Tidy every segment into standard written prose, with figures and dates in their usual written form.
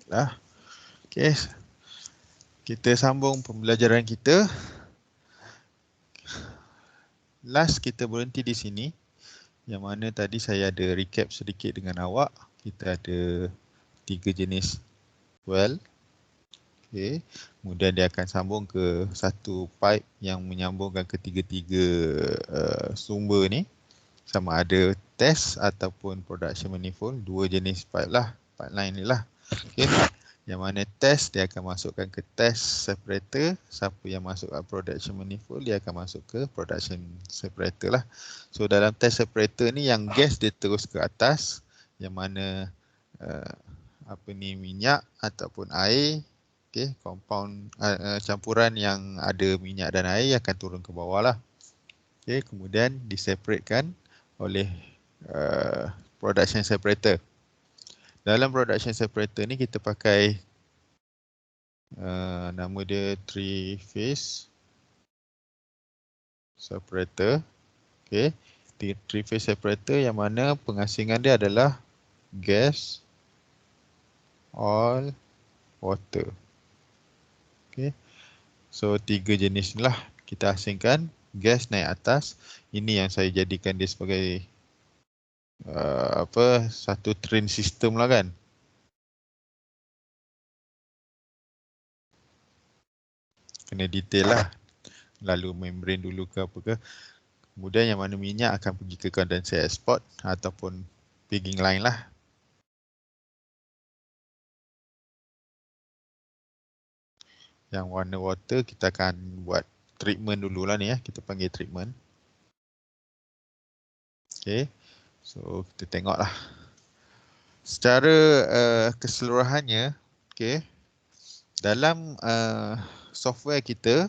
Baiklah. Okey. Kita sambung pembelajaran kita. Last kita berhenti di sini. Yang mana tadi saya ada recap sedikit dengan awak. Kita ada 3 jenis well. Okey. Kemudian dia akan sambung ke satu pipe yang menyambungkan ketiga-tiga sumber ni. Sama ada test ataupun production manifold. 2 jenis pipe lah. Pipeline ni lah. Okey. Yang mana test dia akan masukkan ke test separator. Siapa yang masuk ke production manifold dia akan masuk ke production separator lah. So dalam test separator ni yang gas dia terus ke atas. Yang mana minyak ataupun air. Okay, compound campuran yang ada minyak dan air akan turun ke bawah lah. Okay, kemudian diseparatekan oleh production separator. Dalam production separator ni kita pakai nama dia 3-phase separator. Okay, 3-phase separator yang mana pengasingan dia adalah gas, oil, water. Okay, so 3 jenis ni lah kita asingkan. Gas naik atas. Ini yang saya jadikan dia sebagai satu train system lah kan. Kena detail lah. Lalu membrane dulu ke apa ke. Kemudian yang mana minyak akan pergi ke condensate export ataupun pigging line lah. Yang warna water kita akan buat treatment dululah ni ya. Kita panggil treatment. Okay. So kita tengoklah. Secara keseluruhannya, okay, dalam software kita,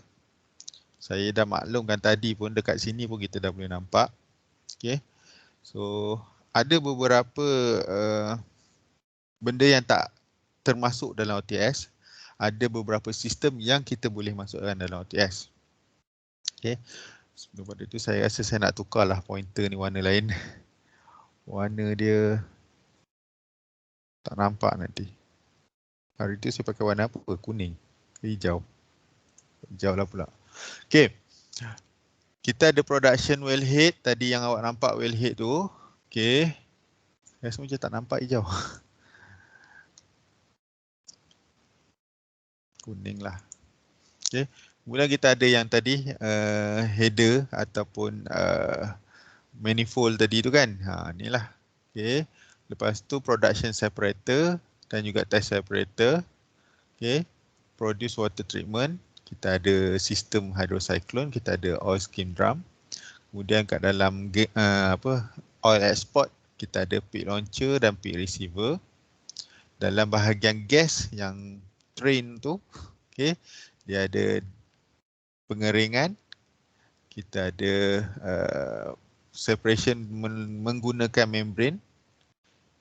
saya dah maklumkan tadi pun dekat sini pun kita dah boleh nampak. Okay. So ada beberapa benda yang tak termasuk dalam OTS. Ada beberapa sistem yang kita boleh masukkan dalam OTS. Okay. Sebelum pada itu saya rasa saya nak tukarlah pointer ni warna lain. Warna dia tak nampak nanti. Hari itu saya pakai warna apa? Kuning ke hijau? Hijau lah pula. Okay. Kita ada production wellhead. Tadi yang awak nampak wellhead tu. Okay. Rasa macam tak nampak hijau. Kuning lah. Okay. Kemudian kita ada yang tadi header ataupun manifold tadi tu kan. Inilah. Okay. Lepas tu production separator dan juga test separator. Okay. Produce water treatment. Kita ada sistem hydrocyclone. Kita ada oil skim drum. Kemudian kat dalam oil export kita ada pit launcher dan pit receiver. Dalam bahagian gas yang train tu, okay, dia ada pengeringan, kita ada separation menggunakan membrane,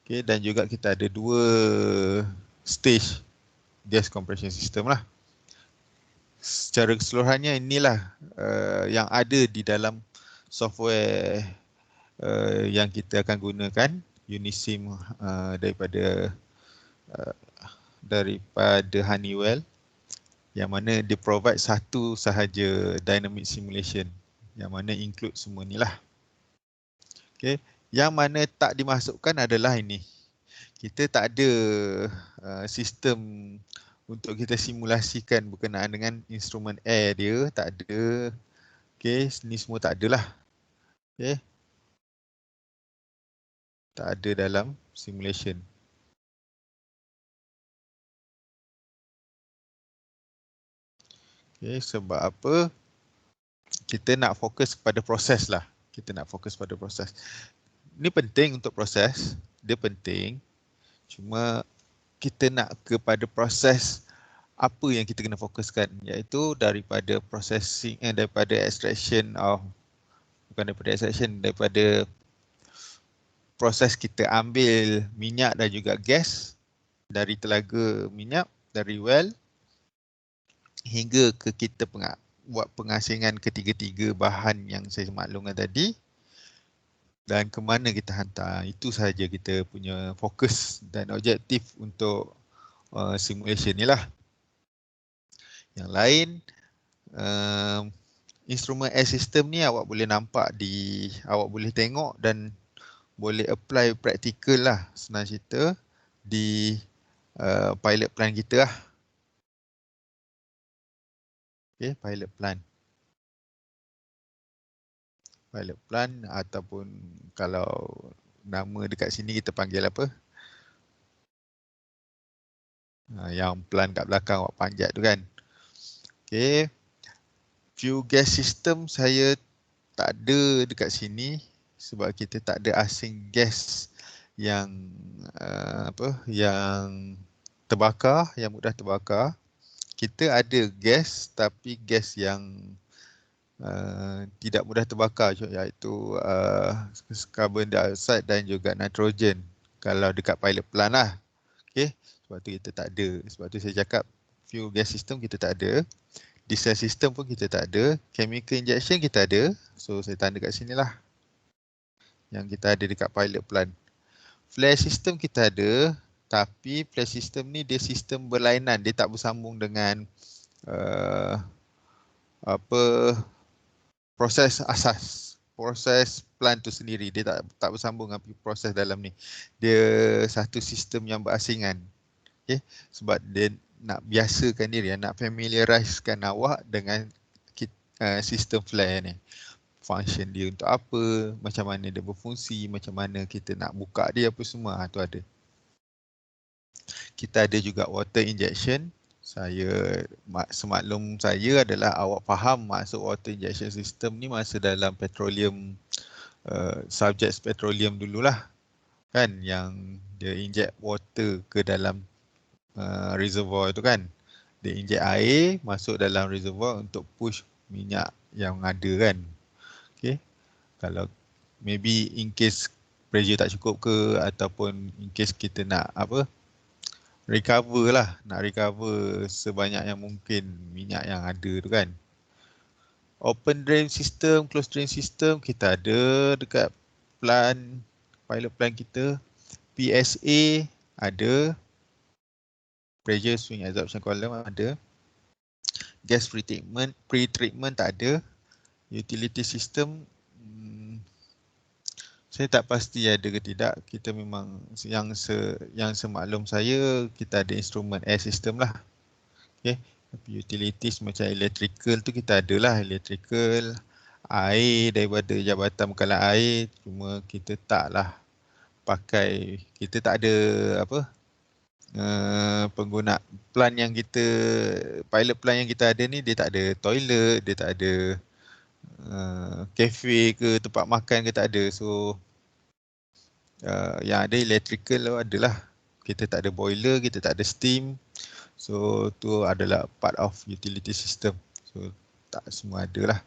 okay, dan juga kita ada 2 stage gas compression system lah. Secara keseluruhannya inilah yang ada di dalam software yang kita akan gunakan, Unisim daripada Honeywell, yang mana dia provide satu sahaja dynamic simulation yang mana include semua ni lah. Okay. Yang mana tak dimasukkan adalah ini. Kita tak ada sistem untuk kita simulasikan berkenaan dengan instrumen air dia, tak ada. Okay, ni semua tak ada lah. Okay. Tak ada dalam simulation. Okay, sebab apa? Kita nak fokus pada proses lah. Kita nak fokus pada proses. Ini penting untuk proses. Dia penting. Cuma kita nak kepada proses apa yang kita kena fokuskan. Iaitu daripada processing, daripada extraction of, bukan daripada extraction, daripada proses kita ambil minyak dan juga gas dari telaga minyak, dari well, hingga ke kita buat pengasingan ketiga-tiga bahan yang saya maklumkan tadi, dan ke mana kita hantar. Itu sahaja kita punya fokus dan objektif untuk simulation ni lah. Yang lain, instrumen air system ni awak boleh nampak awak boleh tengok dan boleh apply practical lah, senang cerita, di pilot plant kita lah. Okay, pilot plant ataupun kalau nama dekat sini kita panggil apa? Yang plant kat belakang awak panjat tu kan. Okay. Fuel gas system saya tak ada dekat sini sebab kita tak ada asing gas yang yang terbakar, yang mudah terbakar. Kita ada gas tapi gas yang tidak mudah terbakar, iaitu carbon dioxide dan juga nitrogen kalau dekat pilot plant lah. Okay. Sebab tu kita tak ada. Sebab tu saya cakap fuel gas system kita tak ada. Diesel system pun kita tak ada. Chemical injection kita ada. So saya tanda kat sini lah yang kita ada dekat pilot plant. Flare system kita ada, tapi flare system ni dia sistem berlainan. Dia tak bersambung dengan proses asas, proses plant tu sendiri. Dia tak bersambung dengan proses dalam ni. Dia satu sistem yang berasingan. Okay? Sebab dia nak biasakan diri, nak familiarizekan awak dengan sistem flare ni. Function dia untuk apa, macam mana dia berfungsi, macam mana kita nak buka dia, apa semua. Tu ada. Kita ada juga water injection. Semaklum saya adalah awak faham maksud water injection system ni masa dalam petroleum, subject petroleum dululah. Kan, yang dia inject water ke dalam reservoir tu kan. Dia inject air masuk dalam reservoir untuk push minyak yang ada kan. Okay. Kalau maybe in case pressure tak cukup ke, ataupun in case kita nak recover lah, nak recover sebanyak yang mungkin minyak yang ada tu kan. Open drain system, closed drain system kita ada dekat pilot plant kita. PSA ada, pressure swing adsorption column ada. Gas pre-treatment tak ada. Utility system saya tak pasti ada ke tidak. Kita memang yang semaklum saya, kita ada instrumen air system lah. Okay. Tapi utilities macam electrical tu kita ada lah. Electrical, air daripada Jabatan Bekalan Air. Cuma kita taklah pakai, kita tak ada pengguna plant yang kita, pilot plant yang kita ada ni, dia tak ada toilet, dia tak ada cafe ke tempat makan ke, tak ada. So yang ada electrical adalah kita tak ada boiler, kita tak ada steam. So tu adalah part of utility system. So tak semua ada lah.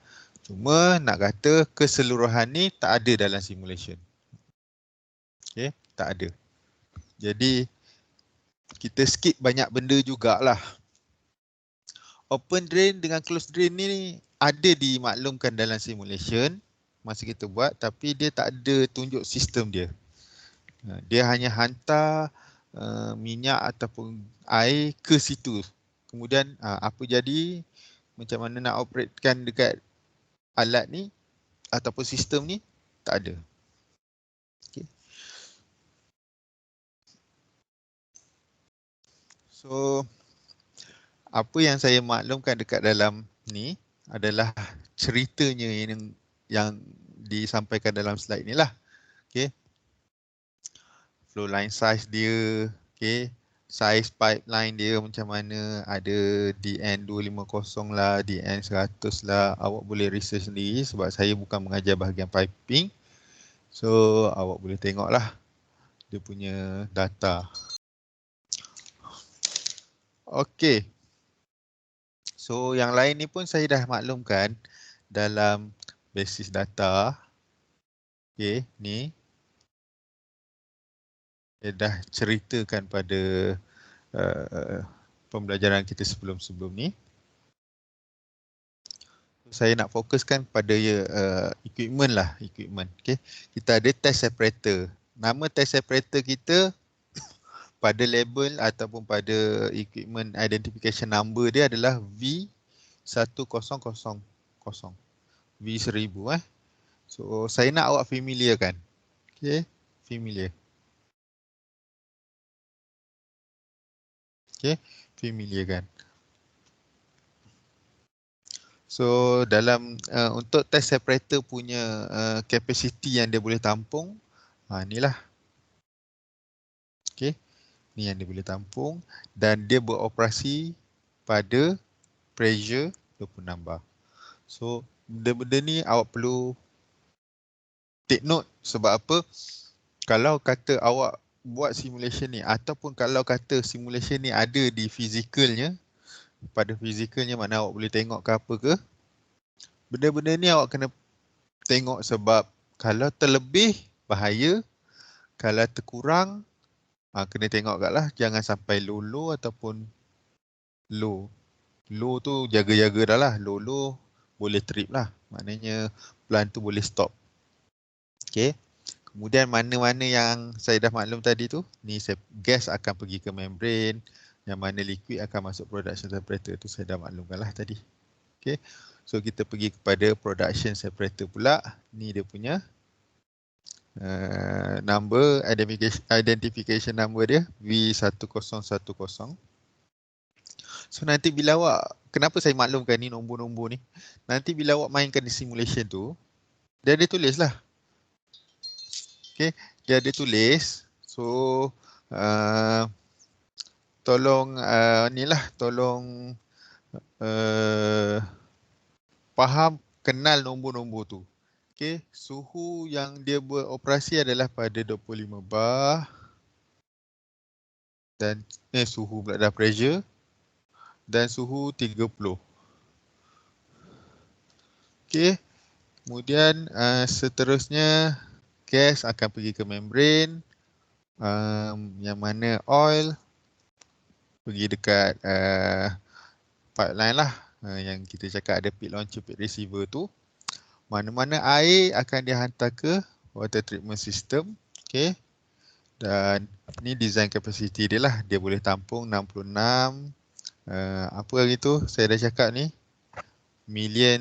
Cuma nak kata keseluruhan ni tak ada dalam simulation. Okay, tak ada. Jadi kita skip banyak benda jugalah. Open drain dengan closed drain ni ada dimaklumkan dalam simulation masa kita buat, tapi dia tak ada tunjuk sistem dia. Dia hanya hantar minyak ataupun air ke situ. Kemudian apa jadi, macam mana nak operatekan dekat alat ni ataupun sistem ni, tak ada. Okay. So apa yang saya maklumkan dekat dalam ni adalah ceritanya yang disampaikan dalam slide ni lah. Okay. Flow line size dia, okay, size pipeline dia macam mana, ada DN250 lah, DN100 lah, awak boleh research sendiri sebab saya bukan mengajar bahagian piping. So awak boleh tengok lah dia punya data. Okay. So yang lain ni pun saya dah maklumkan dalam basis data. Okay, ni saya dah ceritakan pada pembelajaran kita sebelum-sebelum ni. Saya nak fokuskan pada equipment lah, equipment. Okay. Kita ada test separator. Nama test separator kita pada label ataupun pada equipment identification number dia adalah V1000. V1000 So saya nak awak familiar kan. Okay, familiar. Okay, familiar kan. So dalam untuk test separator punya capacity yang dia boleh tampung, inilah. Okay, ni yang dia boleh tampung dan dia beroperasi pada pressure 26 bar. So benda-benda ni awak perlu take note sebab apa? Kalau kata awak buat simulation ni ataupun kalau kata simulation ni ada di physicalnya, pada physicalnya mana awak boleh tengok ke apa ke, benda-benda ni awak kena tengok sebab kalau terlebih bahaya, kalau terkurang kena tengok kat lah jangan sampai low ataupun low. Low tu jaga-jaga dah lah, low boleh trip lah, maknanya plant tu boleh stop. Okay. Kemudian mana-mana yang saya dah maklum tadi tu, ni gas akan pergi ke membrane, yang mana liquid akan masuk production separator tu saya dah maklumkan lah tadi. Okay. So kita pergi kepada production separator pula. Ni dia punya number, identification number dia V1010. So nanti bila awak, kenapa saya maklumkan ni nombor-nombor ni, nanti bila awak mainkan di simulation tu, dia ada tulis lah. Okay, dia ada tulis. So tolong tolong faham, kenal nombor-nombor tu. Okay, suhu yang dia beroperasi adalah pada 25 bar dan suhu pula dah pressure dan suhu 30. Okay, kemudian seterusnya gas akan pergi ke membrane, yang mana oil pergi dekat pipeline lah, yang kita cakap ada pit launcher, pit receiver tu. Mana-mana air akan dihantar ke water treatment system. Okay. Dan ni design capacity dia lah. Dia boleh tampung 66. Apa lagi tu saya dah cakap ni. Million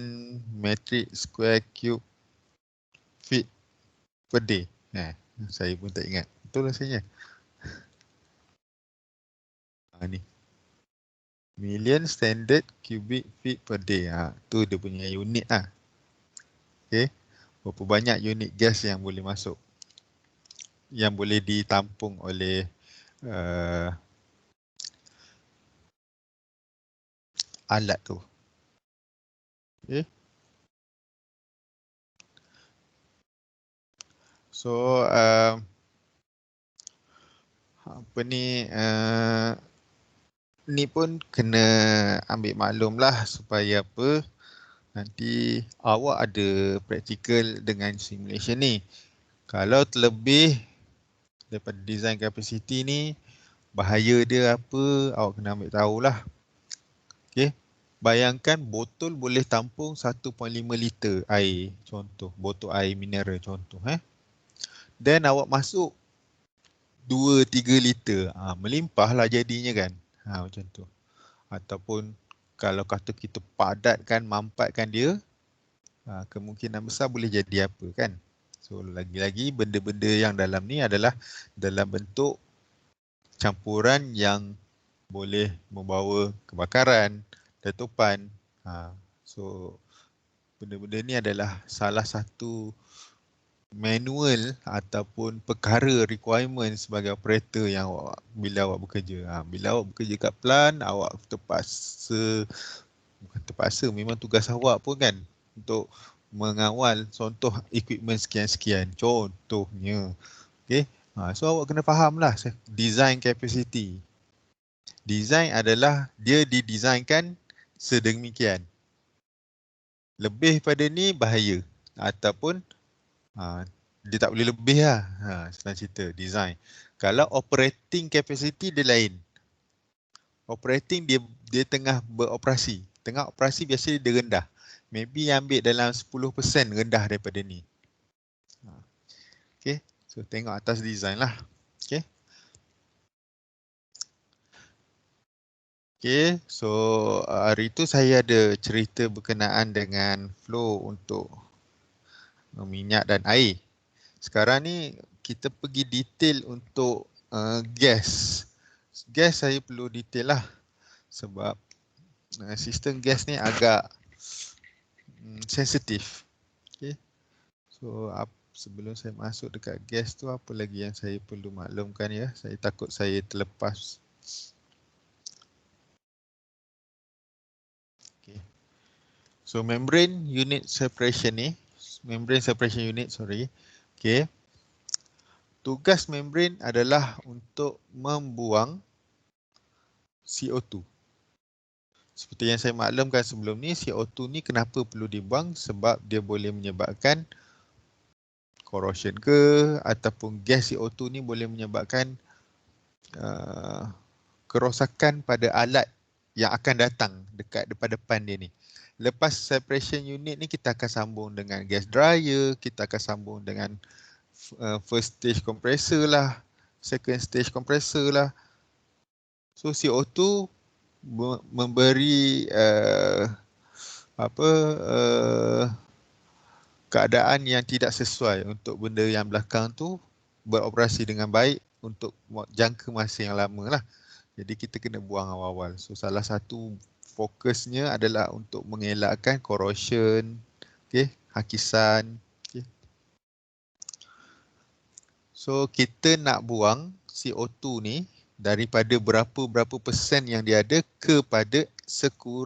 metric square cube feet per day. Saya pun tak ingat. Betul rasanya. Ni. Million standard cubic feet per day. Tu dia punya unit lah. Okay. Berapa banyak unit gas yang boleh masuk, yang boleh ditampung oleh alat tu. Okay. So apa ni, ni pun kena ambil maklum lah supaya apa, nanti awak ada practical dengan simulation ni. Kalau terlebih daripada design capacity ni, bahaya dia apa, awak kena ambil tahulah. Okay. Bayangkan botol boleh tampung 1.5 liter air, contoh. Botol air mineral contoh. Then awak masuk 2-3 liter. Melimpahlah jadinya kan. Macam tu. Ataupun kalau kata kita padatkan, mampatkan dia, kemungkinan besar boleh jadi apa kan. So lagi-lagi benda-benda yang dalam ni adalah dalam bentuk campuran yang boleh membawa kebakaran, letupan. So benda-benda ni adalah salah satu manual ataupun perkara requirement sebagai operator yang awak, bila awak bekerja. Bila awak bekerja kat plant, awak terpaksa, bukan terpaksa, memang tugas awak pun kan untuk mengawal contoh equipment sekian-sekian contohnya. Okay. So awak kena faham lah design capacity. Design adalah dia didesainkan sedemikian. Lebih pada ni bahaya ataupun dia tak boleh lebih lah. Senang cerita, design. Kalau operating capacity dia lain. Operating dia tengah beroperasi. Tengah operasi biasanya dia rendah. Maybe ambil dalam 10% rendah daripada ni. Okay, so tengok atas design lah. Okay. Okay, so hari tu saya ada cerita berkenaan dengan flow untuk minyak dan air. Sekarang ni kita pergi detail untuk gas. Gas saya perlu detail lah sebab sistem gas ni agak sensitif. Okay. So sebelum saya masuk dekat gas tu, apa lagi yang saya perlu maklumkan ya? Saya takut saya terlepas. Okay. So membrane unit separation ni, membrane separation unit, sorry. Okay. Tugas membrane adalah untuk membuang CO2. Seperti yang saya maklumkan sebelum ni, CO2 ni kenapa perlu dibuang? Sebab dia boleh menyebabkan corrosion ke, ataupun gas CO2 ni boleh menyebabkan kerosakan pada alat yang akan datang dekat depan dia ni. Lepas separation unit ni kita akan sambung dengan gas dryer, kita akan sambung dengan first stage compressor lah, second stage compressor lah. So CO2 memberi keadaan yang tidak sesuai untuk benda yang belakang tu beroperasi dengan baik untuk jangka masa yang lama lah. Jadi kita kena buang awal-awal. So salah satu fokusnya adalah untuk mengelakkan corrosion, okay, hakisan. Okay. So kita nak buang CO2 ni daripada berapa persen yang dia ada kepada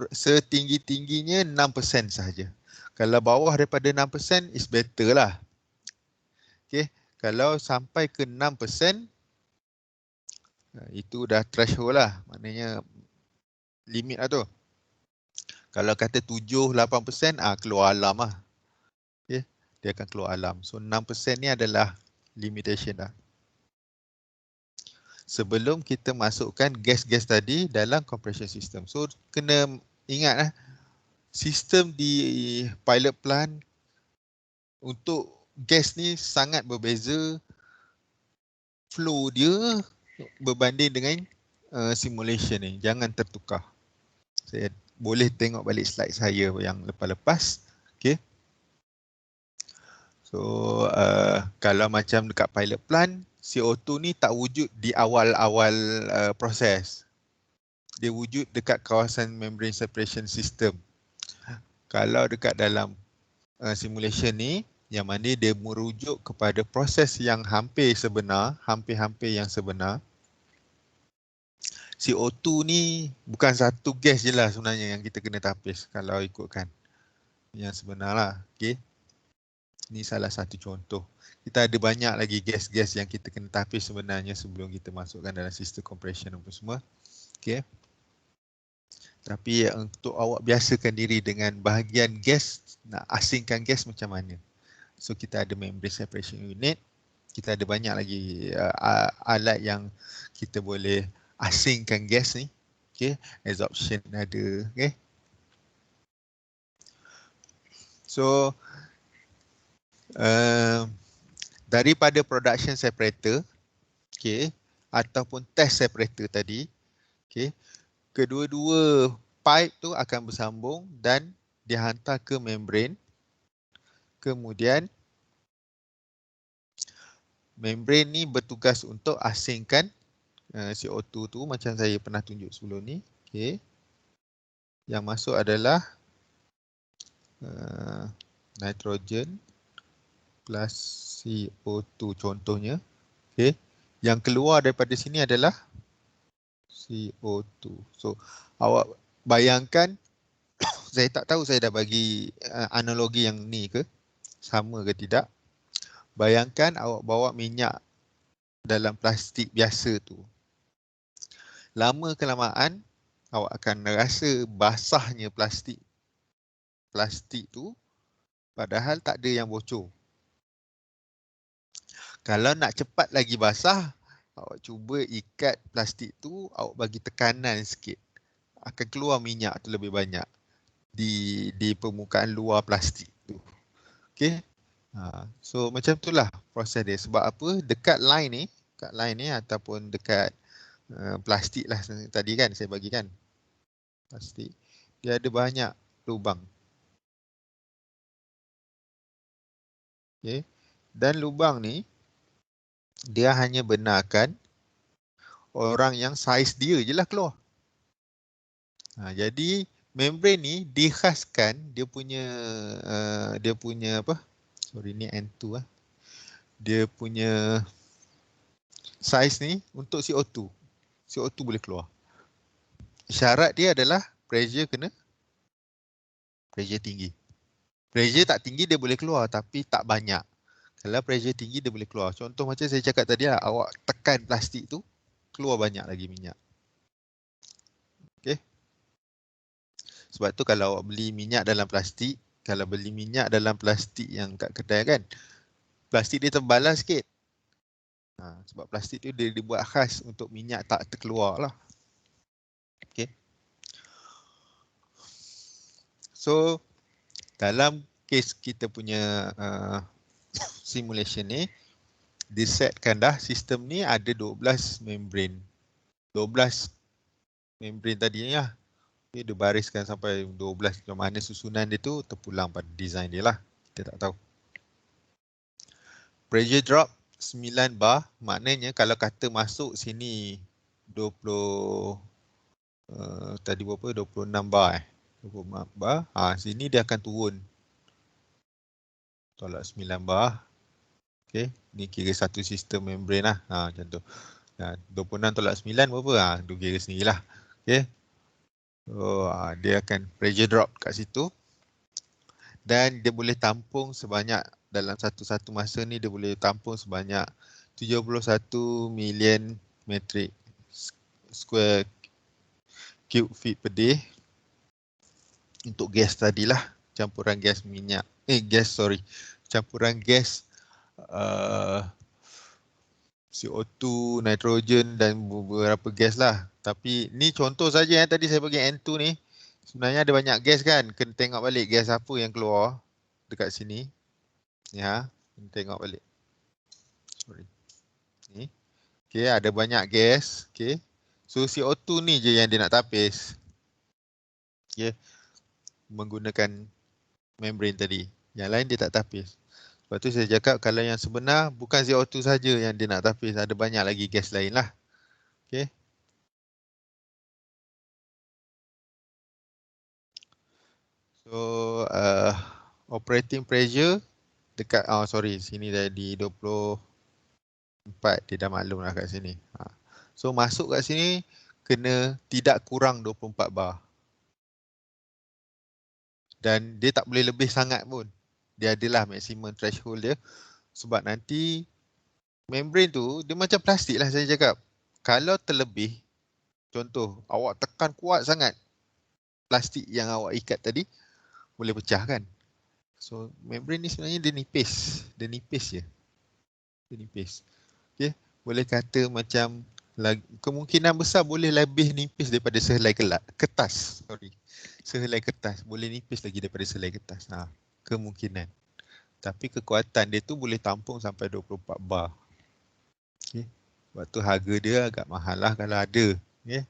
setinggi-tingginya 6% sahaja. Kalau bawah daripada 6% is better lah. Okay. Kalau sampai ke 6%, itu dah threshold lah. Maknanya limit lah tu. Kalau kata 7-8%, keluar alam lah. Okay. Dia akan keluar alam. So 6% ni adalah limitation lah. Sebelum kita masukkan gas-gas tadi dalam compression system. So kena ingat lah, sistem di pilot plant untuk gas ni sangat berbeza flow dia berbanding dengan simulation ni. Jangan tertukar. Saya boleh tengok balik slide saya yang lepas-lepas. Okay. So kalau macam dekat pilot plant, CO2 ni tak wujud di awal-awal proses. Dia wujud dekat kawasan membrane separation system. Kalau dekat dalam simulation ni, yang mana dia merujuk kepada proses yang hampir sebenar, hampir-hampir yang sebenar. CO2 ni bukan satu gas je lah sebenarnya yang kita kena tapis kalau ikutkan yang sebenar lah. Okay. Ini salah satu contoh. Kita ada banyak lagi gas-gas yang kita kena tapis sebenarnya sebelum kita masukkan dalam sistem compression apa semua. Okay. Tapi untuk awak biasakan diri dengan bahagian gas, nak asingkan gas macam mana. So kita ada membrane separation unit. Kita ada banyak lagi alat yang kita boleh asingkan gas ni. Okay. Adsorption ada. Okay. So daripada production separator, okay, ataupun test separator tadi, okay, kedua-dua pipe tu akan bersambung dan dihantar ke membrane. Kemudian membrane ni bertugas untuk asingkan CO2 tu macam saya pernah tunjuk sebelum ni. Okay. Yang masuk adalah nitrogen plus CO2 contohnya. Okay. Yang keluar daripada sini adalah CO2. So awak bayangkan, saya tak tahu saya dah bagi analogi yang ni ke, sama ke tidak. Bayangkan awak bawa minyak dalam plastik biasa tu. Lama kelamaan awak akan rasa basahnya plastik tu, padahal tak ada yang bocor. Kalau nak cepat lagi basah, awak cuba ikat plastik tu, awak bagi tekanan sikit. Akan keluar minyak tu lebih banyak di permukaan luar plastik tu. Okay. So macam itulah proses dia. Sebab apa? Dekat line ni ataupun dekat plastik lah tadi kan saya bagikan. Plastik. Dia ada banyak lubang. Okay. Dan lubang ni, dia hanya benarkan orang yang saiz dia je lah keluar. Jadi membrane ni dikhaskan dia punya apa? Sorry ni N2 lah. Dia punya saiz ni untuk CO2. CO2 boleh keluar. Syarat dia adalah pressure tinggi. Pressure tak tinggi dia boleh keluar tapi tak banyak. Kalau pressure tinggi dia boleh keluar. Contoh macam saya cakap tadi lah, awak tekan plastik tu keluar banyak lagi minyak. Okey. Sebab tu kalau awak beli minyak dalam plastik, kalau beli minyak dalam plastik yang kat kedai kan, plastik dia tebal lah sikit. Sebab plastik tu dia dibuat khas untuk minyak tak terkeluar lah. Okay. So, dalam case kita punya simulation ni, disetkan dah sistem ni ada 12 membrane. 12 membrane tadi ni lah. Okay, dia bariskan sampai 12, macam mana susunan dia tu terpulang pada design dia lah. Kita tak tahu. Pressure drop 9 bar, maknanya kalau kata masuk sini 20 tadi berapa? 26 bar 26 bar. Sini dia akan turun. Tolak 9 bar. Okey, ni kira satu sistem membrane lah. Macam tu. 26 tolak 9 berapa? Tu kira sendirilah. Okey. So, dia akan pressure drop kat situ. Dan dia boleh tampung sebanyak dalam satu masa ni dia boleh tampung sebanyak 71 million metric square cube feet per day untuk gas tadilah, campuran gas minyak campuran gas CO2, nitrogen dan beberapa gas lah. Tapi ni contoh saja yang tadi saya bagi N2 ni. Sebenarnya ada banyak gas kan. Kena tengok balik gas apa yang keluar dekat sini. Ya, kena tengok balik. Sorry. Ni. Okay, ada banyak gas. Okay. So CO2 ni je yang dia nak tapis. Okay. Menggunakan membrane tadi. Yang lain dia tak tapis. Sebab tu saya cakap kalau yang sebenar bukan CO2 saja yang dia nak tapis. Ada banyak lagi gas lain lah. Okay. So operating pressure dekat sini dah di 24, dia dah maklum lah kat sini. So masuk kat sini kena tidak kurang 24 bar. Dan dia tak boleh lebih sangat pun. Dia adalah maximum threshold dia. Sebab nanti membrane tu dia macam plastik lah saya cakap. Kalau terlebih, contoh awak tekan kuat sangat plastik yang awak ikat tadi, boleh pecah kan. So membrane ni sebenarnya dia nipis. Dia nipis je. Dia nipis. Okay. Boleh kata macam kemungkinan besar boleh lebih nipis daripada sehelai kertas. Sehelai kertas. Boleh nipis lagi daripada sehelai kertas. Kemungkinan. Tapi kekuatan dia tu boleh tampung sampai 24 bar. Okay. Sebab tu harga dia agak mahal lah kalau ada. Okay.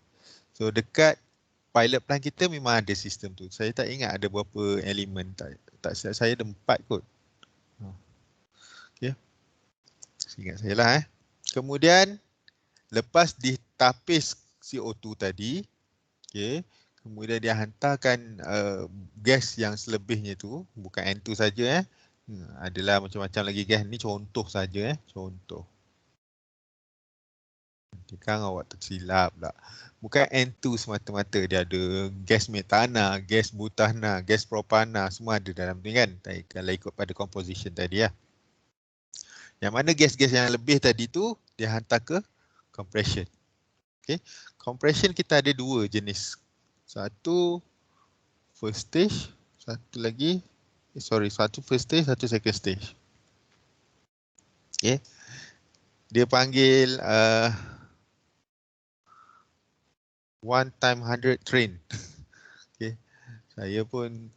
So dekat pilot plant kita memang ada sistem tu. Saya tak ingat ada berapa elemen. Tak saya ada 4 kot. Okay. Ingat saya lah. Kemudian lepas ditapis CO2 tadi, okay, kemudian dia hantarkan gas yang selebihnya tu, bukan N2 saja adalah macam-macam lagi gas. Ni contoh saja contoh. Nanti kan awak tersilap pula. Bukan N2 semata-mata, dia ada gas metana, gas butana, gas propana, semua ada dalam ni kan. Kalau ikut pada composition tadi lah. Yang mana gas-gas yang lebih tadi tu dia hantar ke compression. Okay. Compression kita ada 2 jenis. Satu first stage, satu first stage, satu second stage. Okay. Dia panggil 1 time 100 train. Okay. Saya pun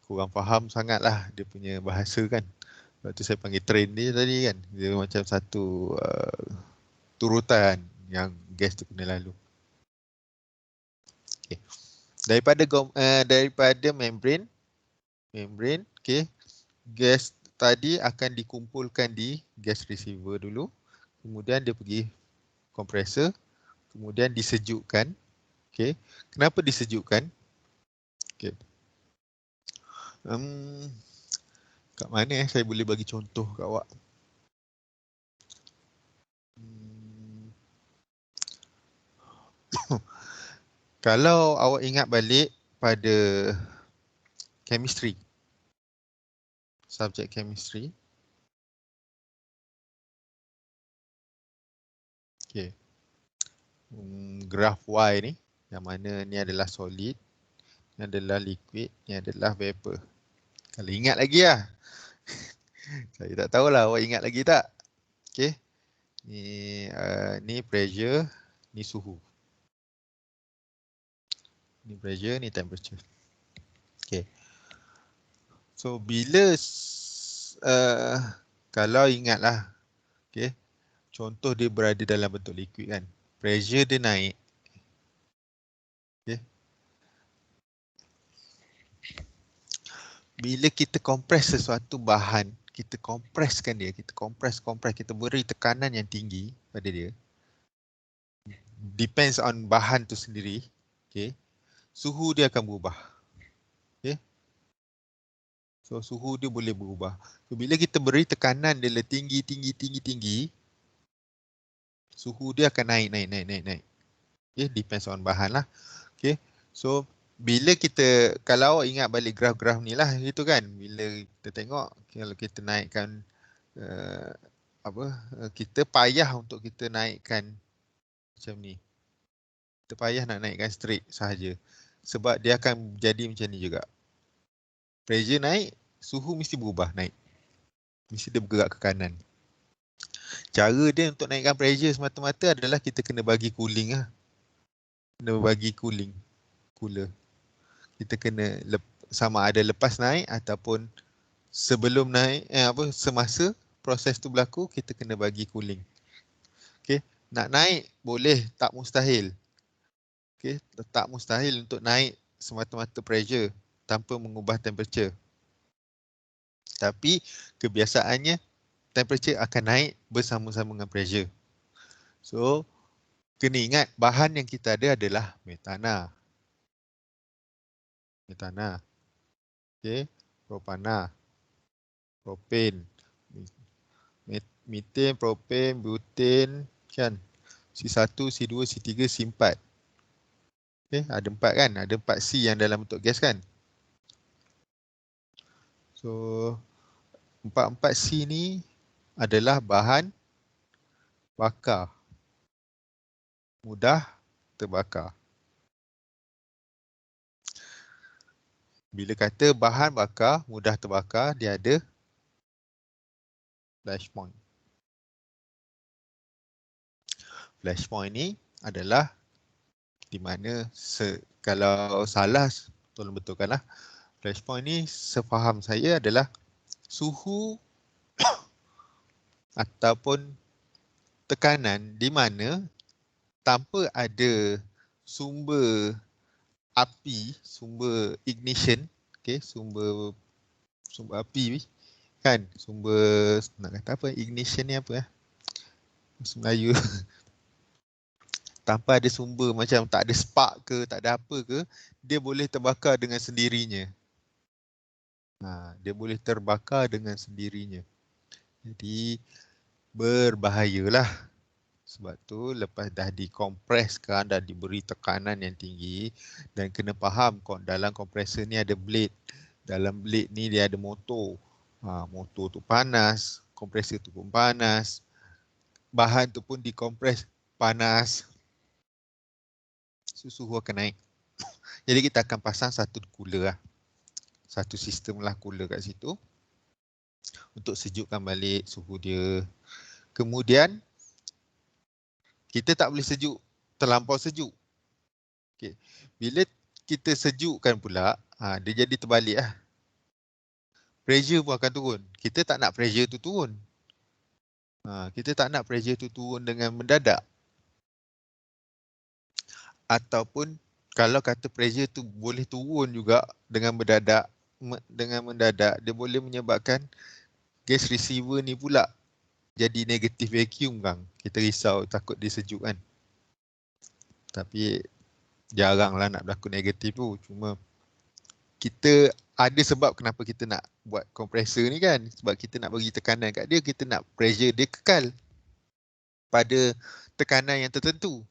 kurang faham sangatlah dia punya bahasa kan. Sebab tu saya panggil train dia tadi kan. Dia macam satu turutan yang gas tu kena lalu. Okay. Daripada membrane, okay, gas tadi akan dikumpulkan di gas receiver dulu, kemudian dia pergi kompresor, kemudian disejukkan. Okay. Kenapa disejukkan? Okay. Kat mana saya boleh bagi contoh kat awak? Kalau awak ingat balik pada chemistry, subjek chemistry. Okay. Graf Y ni, yang mana ni adalah solid, ni adalah liquid, ni adalah vapor. Kalau ingat lagi lah. Saya tak tahulah awak ingat lagi tak. Okay. Ni pressure, ni suhu. Ni pressure, ni temperature. Okay. So bila kalau ingatlah, okay, contoh dia berada dalam bentuk liquid kan, pressure dia naik. Okay. Bila kita kompres sesuatu bahan, kita kompreskan dia, kita kompres, kita beri tekanan yang tinggi pada dia. Depends on bahan tu sendiri. Okay. Suhu dia akan berubah. Okay. So suhu dia boleh berubah. So, bila kita beri tekanan dia tinggi, suhu dia akan naik. Okay. Depends on bahan lah. Okay. So bila kita, kalau awak ingat balik graf-graf ni lah, gitu kan, bila kita tengok, kalau kita naikkan kita payah untuk kita naikkan macam ni. Kita payah nak naikkan straight sahaja. Sebab dia akan jadi macam ni juga. Pressure naik, suhu mesti berubah naik. Mesti dia bergerak ke kanan. Cara dia untuk naikkan pressure semata-mata adalah kita kena bagi cooling lah. Kena bagi cooler. Kita kena sama ada lepas naik ataupun sebelum naik, semasa proses tu berlaku, kita kena bagi cooling. Okay. Nak naik boleh, tak mustahil. Okay. Tak mustahil untuk naik semata-mata pressure tanpa mengubah temperature. Tapi kebiasaannya temperature akan naik bersama-sama dengan pressure. So, kena ingat bahan yang kita ada adalah metana. Okay. Propana. Propane. Methane, propane, butane, kan? C1, C2, C3, C4. Okay, ada 4 kan? Ada 4 C yang dalam bentuk gas kan? So, 4 C ni adalah bahan bakar. Mudah terbakar. Bila kata bahan bakar, mudah terbakar, dia ada flash point. Flash point ni adalah di mana kalau salah, tolong betulkanlah. Flash point ni sefaham saya adalah suhu ataupun tekanan di mana tanpa ada sumber api, sumber ignition, okay, sumber api kan, sumber, nak kata apa, ignition ni apa bahasa Melayu. Tanpa ada sumber, macam tak ada spark ke, tak ada apa ke, dia boleh terbakar dengan sendirinya. Dia boleh terbakar dengan sendirinya. Jadi berbahayalah. Sebab tu lepas dah dikompreskan, dah diberi tekanan yang tinggi, dan kena faham dalam kompresor ni ada blade. Dalam blade ni dia ada motor. Motor tu panas, kompresor tu pun panas. Bahan tu pun dikompres panas. Suhu akan naik. Jadi kita akan pasang satu cooler lah. Satu sistem lah cooler kat situ. Untuk sejukkan balik suhu dia. Kemudian kita tak boleh sejuk terlampau sejuk. Okay. Bila kita sejukkan pula, dia jadi terbalik lah. Pressure pun akan turun. Kita tak nak pressure tu turun. Kita tak nak pressure tu turun dengan mendadak. Ataupun kalau kata pressure tu boleh turun juga dengan mendadak, dia boleh menyebabkan gas receiver ni pula jadi negative vacuum kan. Kita risau takut dia sejuk kan. Tapi jaranglah nak berlaku negatif tu. Cuma kita ada sebab kenapa kita nak buat kompresor ni kan. Sebab kita nak bagi tekanan kat dia, kita nak pressure dia kekal pada tekanan yang tertentu.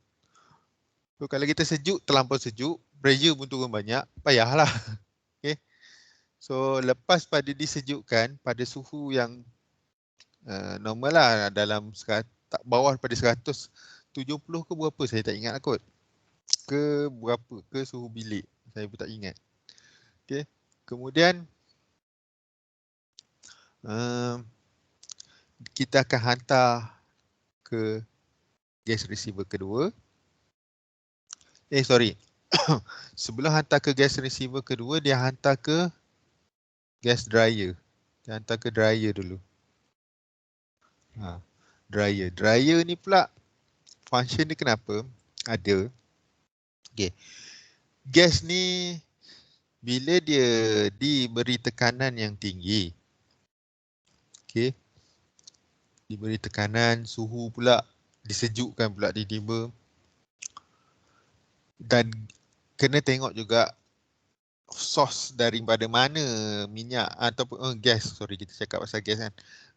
So kalau kita sejuk, terlampau sejuk, pressure pun turun banyak, payahlah. Okay. So lepas pada disejukkan pada suhu yang normal lah, dalam bawah pada 170 ke berapa saya tak ingat kot. Ke berapa ke suhu bilik, saya pun tak ingat. Okay. Kemudian kita akan hantar ke gas receiver kedua. Sebelum hantar ke gas receiver kedua, dia hantar ke gas dryer. Dia hantar ke dryer dulu. Dryer ni pula function dia kenapa ada? Okay. Gas ni bila dia diberi tekanan yang tinggi, okay, diberi tekanan, suhu pula disejukkan pula tiba-tiba, dan kena tengok juga source daripada mana minyak ataupun gas, kita cakap pasal gas kan,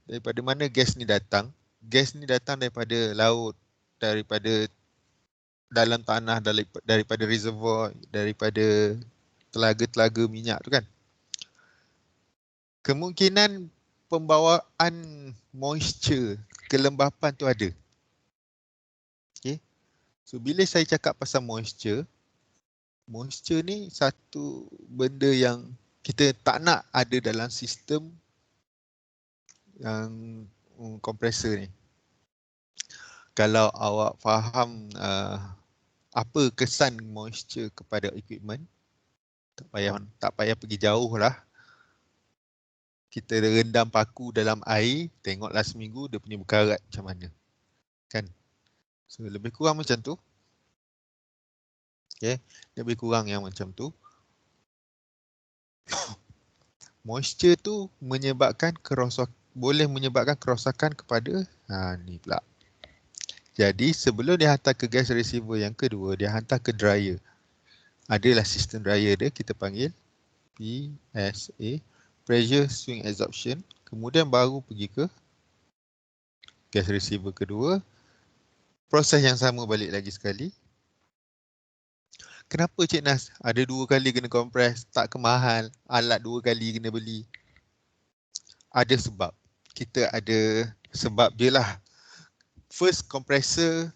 daripada mana gas ni datang. Gas ni datang daripada laut, daripada dalam tanah, daripada reservoir, daripada telaga-telaga minyak tu kan. Kemungkinan pembawaan moisture, kelembapan tu ada. Okay. So bila saya cakap pasal moisture ni satu benda yang kita tak nak ada dalam sistem yang kompresor ni. Kalau awak faham apa kesan moisture kepada equipment, tak payah pergi jauh lah. Kita rendam paku dalam air, tengoklah seminggu dia punya berkarat macam mana. Kan? So lebih kurang macam tu. Okay. Lebih kurang yang macam tu. Moisture tu boleh menyebabkan kerosakan kepada ni pula. Jadi sebelum dia hantar ke gas receiver yang kedua, dia hantar ke dryer. Adalah sistem dryer dia, kita panggil PSA, pressure swing adsorption. Kemudian baru pergi ke gas receiver kedua. Proses yang sama balik lagi sekali. Kenapa Cik Nas ada 2 kali kena kompres, tak kemahal, alat 2 kali kena beli? Ada sebab. Kita ada sebab dia lah. First compressor,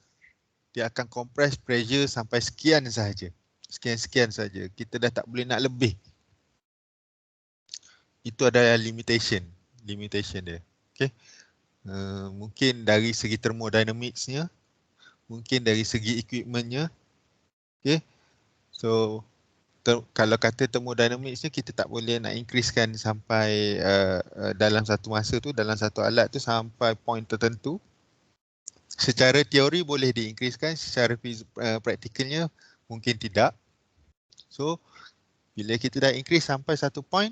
dia akan compress pressure sampai sekian sahaja. Sekian-sekian saja. Kita dah tak boleh nak lebih. Itu adalah limitation dia. Okay. Mungkin dari segi thermodynamicsnya, mungkin dari segi equipmentnya. Okay. So kalau kata thermodynamicsnya, kita tak boleh nak increasekan sampai dalam satu masa tu, dalam satu alat tu sampai point tertentu. Secara teori boleh di-increasekan, secara praktikalnya mungkin tidak. So bila kita dah increase sampai satu point,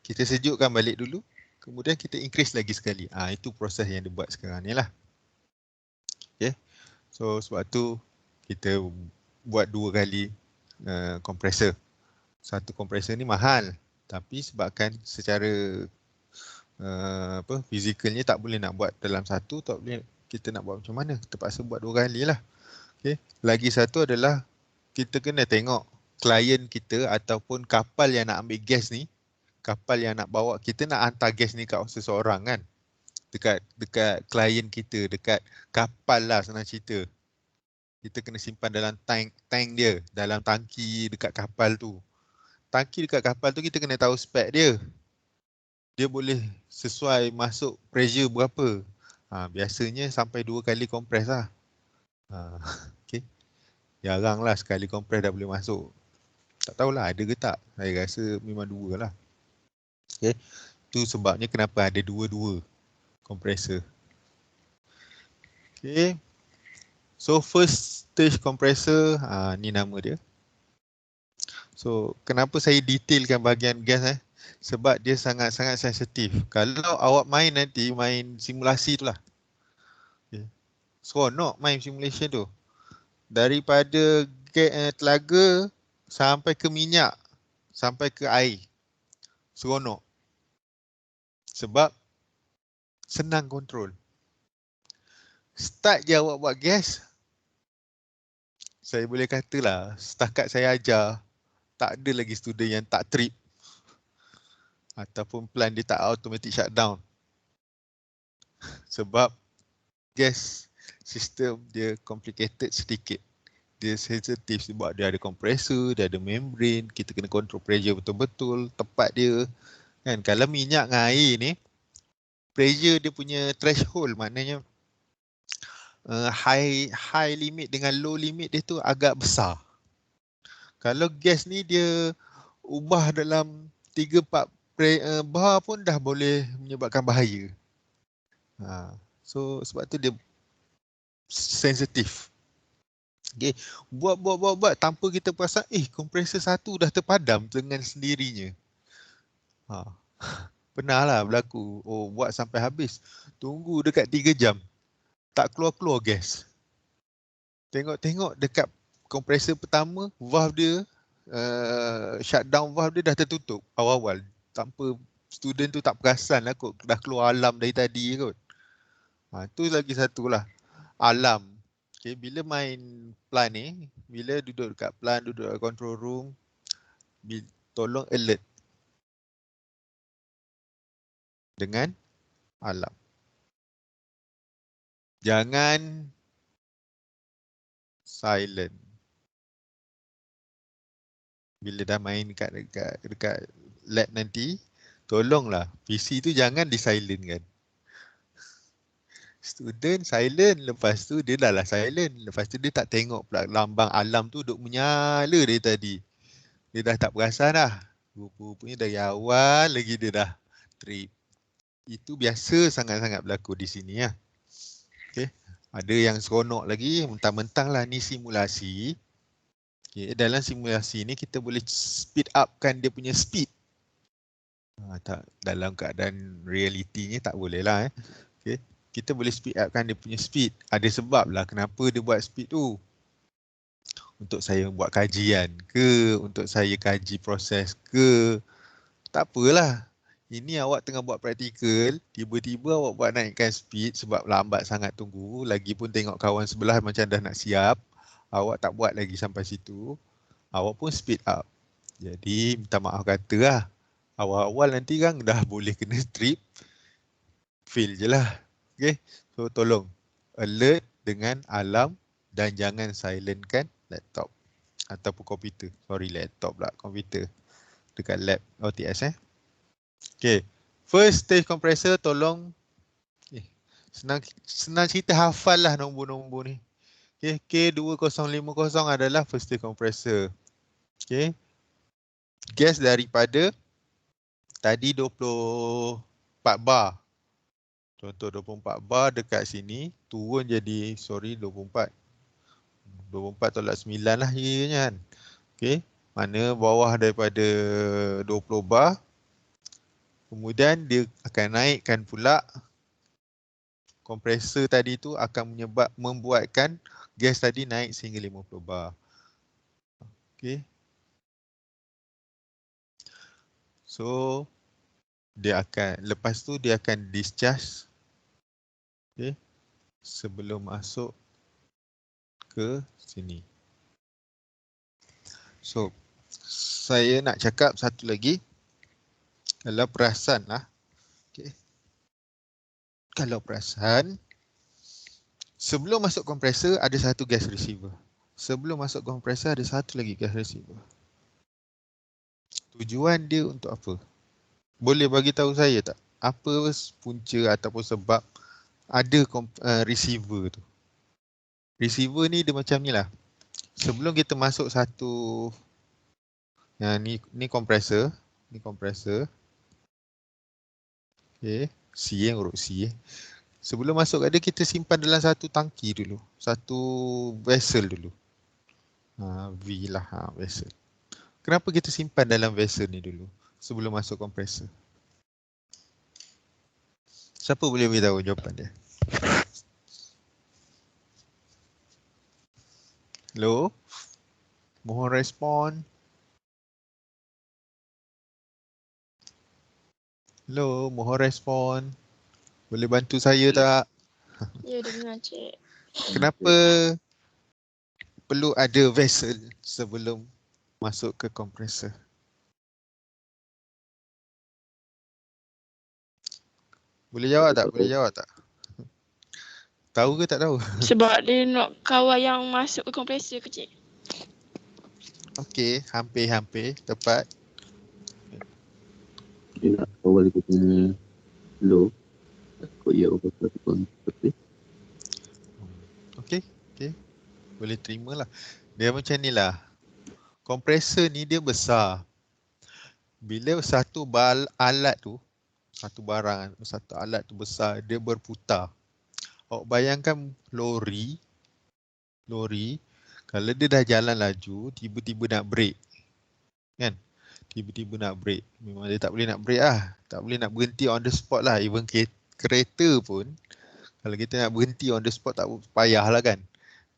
kita sejukkan balik dulu, kemudian kita increase lagi sekali. Itu proses yang dibuat sekarang ni lah. Okay. So sebab tu kita buat 2 kali kompresor. Satu kompresor ni mahal, tapi sebabkan secara fizikalnya tak boleh nak buat dalam satu, tak boleh, kita nak buat macam mana, terpaksa buat 2 kali lah. Okay. Lagi satu adalah kita kena tengok klien kita ataupun kapal yang nak ambil gas ni, kapal yang nak bawa, kita nak hantar gas ni kat seseorang kan, dekat klien kita, dekat kapal lah senang cerita. Kita kena simpan dalam tank dia, dalam tangki dekat kapal tu. Tangki dekat kapal tu kita kena tahu spek dia. Dia boleh sesuai masuk pressure berapa. Biasanya sampai 2 kali kompres lah. Okay. Jarang lah sekali kompres dah boleh masuk. Tak tahulah ada ke tak. Saya rasa memang 2 lah. Okay. Tu sebabnya kenapa ada 2 kompresor. Okay. So first stage compressor, ni nama dia. So kenapa saya detailkan bahagian gas sebab dia sangat-sangat sensitif. Kalau awak main nanti, main simulasi tu lah. Okay. Seronok main simulation tu. Daripada telaga sampai ke minyak, sampai ke air. Seronok. Sebab senang kontrol. Start je awak buat gas, saya boleh katalah setakat saya ajar, tak ada lagi student yang tak trip. Ataupun plan dia tak automatic shutdown. Sebab gas sistem dia complicated sedikit. Dia sensitif sebab dia ada kompresor, dia ada membrane, kita kena control pressure betul-betul, tepat dia. Kan kalau minyak dengan air ni, pressure dia punya threshold, maknanya high limit dengan low limit dia tu agak besar. Kalau gas ni dia ubah dalam 3-4 bar pun dah boleh menyebabkan bahaya. So sebab tu dia sensitif. Okay. Buat tanpa kita perasan, kompresor satu dah terpadam dengan sendirinya. Pernah lah berlaku. Oh, buat sampai habis. Tunggu dekat 3 jam. Tak keluar-keluar gas. Tengok-tengok dekat kompresor pertama, valve dia, shutdown valve dia dah tertutup awal-awal. Tanpa student tu tak perasan lah kot, dah keluar alarm dari tadi kot. Tu lagi satu lah, alarm. Okay, bila main plant ni, bila duduk dekat plant, duduk dekat control room, tolong alert dengan alarm. Jangan silent. Bila dah main dekat lab nanti, tolonglah PC tu jangan di-silent kan. Student silent, lepas tu dia dah lah silent. Lepas tu dia tak tengok pula lambang alarm tu duk menyala dari tadi. Dia dah tak perasan dah. Rupa-rupanya dari awal lagi dia dah trip. Itu biasa sangat-sangat berlaku di sini ya. Okay. Ada yang seronok lagi, mentang-mentang lah ni simulasi. Okay. Dalam simulasi ni kita boleh speed upkan dia punya speed. Tak, dalam keadaan realitinya tak boleh lah. Okay. Kita boleh speed upkan dia punya speed. Ada sebab lah kenapa dia buat speed tu. Untuk saya buat kajian ke, untuk saya kaji proses ke, tak apalah. Ini awak tengah buat praktikal, tiba-tiba awak buat naikkan speed sebab lambat sangat tunggu, lagipun tengok kawan sebelah macam dah nak siap, awak tak buat lagi sampai situ, awak pun speed up. Jadi minta maaf kata lah, awal-awal nanti kan dah boleh kena trip, fail je lah. Okay, so tolong alert dengan alarm dan jangan silentkan laptop ataupun komputer. Sorry, laptop pula, komputer dekat lab OTS Okay, first stage compressor tolong senang cerita hafal lah nombor-nombor ni. Okay, K2050 adalah first stage compressor. Okay, gas daripada tadi 24 bar. Contoh 24 bar dekat sini turun jadi 24 tolak 9 lah ianya kan. Okay, mana bawah daripada 20 bar. Kemudian dia akan naikkan pula kompresor tadi tu akan membuatkan gas tadi naik sehingga 50 bar. Okay. So dia akan, lepas tu dia akan discharge. Okay. Sebelum masuk ke sini. So saya nak cakap satu lagi. Kalau perasan lah. Okay. Kalau perasan, sebelum masuk kompresor ada satu gas receiver. Sebelum masuk kompresor ada satu lagi gas receiver. Tujuan dia untuk apa? Boleh bagi tahu saya tak? Apa punca ataupun sebab ada receiver tu? Receiver ni dia macam ni lah. Sebelum kita masuk satu, ni kompresor. Ni kompresor. Okay. C huruf C. Sebelum masuk kat dia, kita simpan dalam satu tangki dulu. Satu vessel dulu. V lah, vessel. Kenapa kita simpan dalam vessel ni dulu sebelum masuk kompresor? Siapa boleh beritahu jawapan dia? Hello? Mohon respon. Hello, mohon respon. Boleh bantu saya tak? Ya, dengar cik. Kenapa perlu ada vessel sebelum masuk ke kompresor? Boleh jawab tak? Boleh jawab tak? Tahu ke tak tahu? Sebab dia nak kawal yang masuk ke kompresor ke cik. Okey, hampir-hampir tepat. Dia nak kawal dia punya low. Takut ia overflow seperti. Okey, okey. Boleh terima lah. Dia macam ni lah. Kompresor ni dia besar. Bila satu alat tu, satu barang, satu alat tu besar, dia berputar. Awak bayangkan lori, kalau dia dah jalan laju, tiba-tiba nak brake. Kan? Tiba-tiba nak brake. Memang dia tak boleh nak brake lah. Tak boleh nak berhenti on the spot lah. Even kereta pun, kalau kita nak berhenti on the spot tak payah lah kan.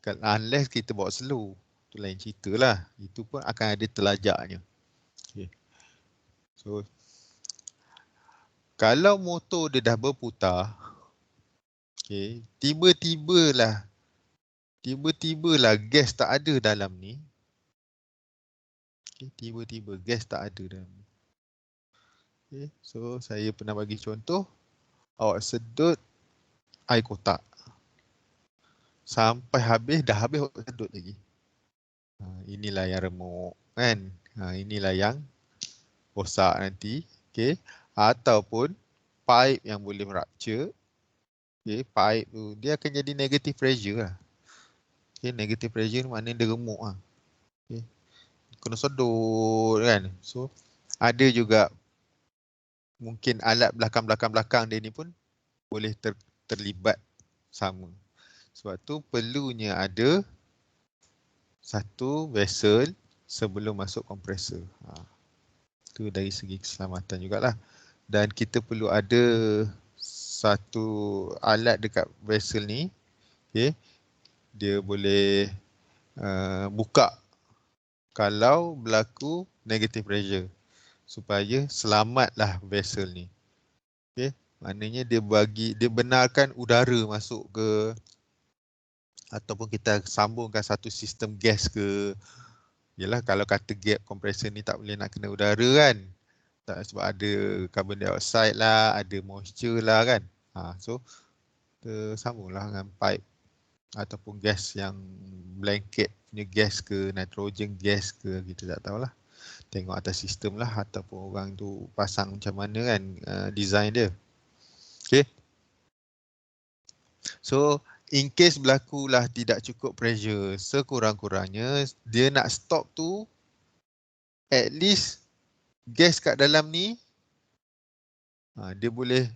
Unless kita bawa slow. Itu lain cerita lah. Itu pun akan ada telajaknya. Okay. So, kalau motor dia dah berputar, okay, tiba-tibalah gas tak ada dalam ni. Okay, tiba-tiba gas tak ada dalam ni. Okay, so saya pernah bagi contoh, awak sedut air kotak. Sampai habis, dah habis awak sedut lagi. Inilah yang remuk kan. Inilah yang rosak nanti. Okay. Ataupun pipe yang boleh merupture. Okay, pipe tu dia akan jadi negative pressure lah. Okay, negative pressure maknanya dia remuk lah. Okay. Kena sedut kan. So ada juga mungkin alat belakang dia ni pun boleh terlibat sama. Sebab tu perlunya ada satu vessel sebelum masuk kompresor. Itu dari segi keselamatan jugalah. Dan kita perlu ada satu alat dekat vessel ni. Okay. Dia boleh buka kalau berlaku negative pressure supaya selamatlah vessel ni. Okay. Maknanya dia benarkan udara masuk ke, ataupun kita sambungkan satu sistem gas ke. Yalah, kalau kata gap kompresor ni tak boleh nak kena udara kan. Tak, sebab ada carbon dioxide lah, ada moisture lah kan. So kita sambunglah dengan pipe ataupun gas yang blanket punya gas ke, nitrogen gas ke, kita tak tahulah. Tengok atas sistem lah ataupun orang tu pasang macam mana kan design dia. Okay. So in case berlakulah tidak cukup pressure, sekurang-kurangnya dia nak stop tu at least gas kat dalam ni dia boleh,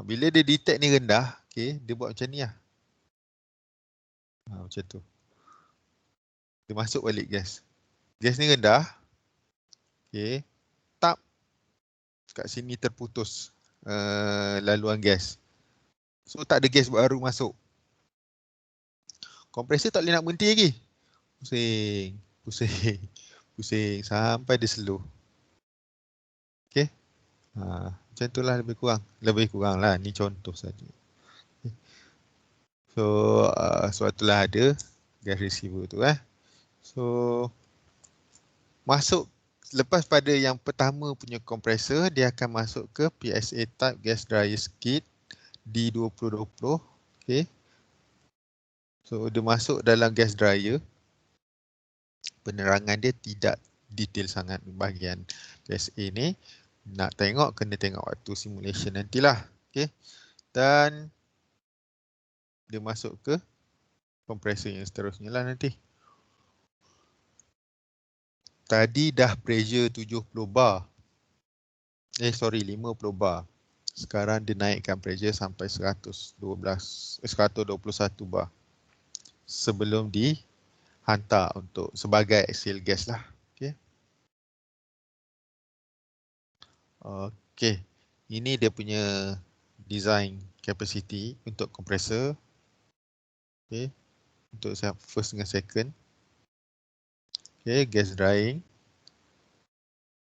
bila dia detect ni rendah, okay, dia buat macam ni lah. Macam tu. Dia masuk balik gas. Gas ni rendah. Okay. Tap. Kat sini terputus laluan gas. So tak ada gas baru masuk. Kompresor tak boleh nak berhenti lagi. Pusing sampai dia slow. Okay. Macam tu lah lebih kurang lah. Ni contoh saja. Okay. So sebab itulah ada gas receiver tu. So masuk lepas pada yang pertama punya kompresor, dia akan masuk ke PSA type gas dryer skid D2020. Okay. So dia masuk dalam gas dryer. Penerangan dia tidak detail sangat bahagian PSA ni. Nak tengok, kena tengok waktu simulation nantilah. Okay. Dan dia masuk ke kompresor yang seterusnya lah nanti. Tadi dah pressure 70 bar. 50 bar. Sekarang dinaikkan pressure sampai 121 bar sebelum dihantar untuk sebagai axial gas lah. Okey. Okey. Ini dia punya design capacity untuk kompresor. Okey. Untuk first dengan second. Okey, gas drying.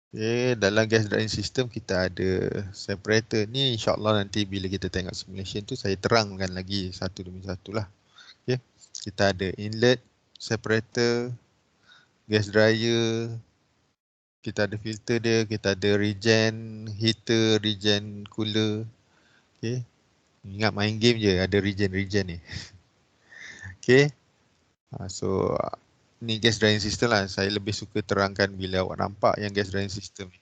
Okay, dalam gas drying system kita ada separator ni, insyaAllah nanti bila kita tengok simulation tu saya terangkan lagi satu demi satu lah. Okay. Kita ada inlet, separator, gas dryer, kita ada filter dia, kita ada regen heater, regen cooler. Okay. Ingat main game je ada regen ni. Okay. So ni gas drying system lah. Saya lebih suka terangkan bila awak nampak yang gas drying system ni.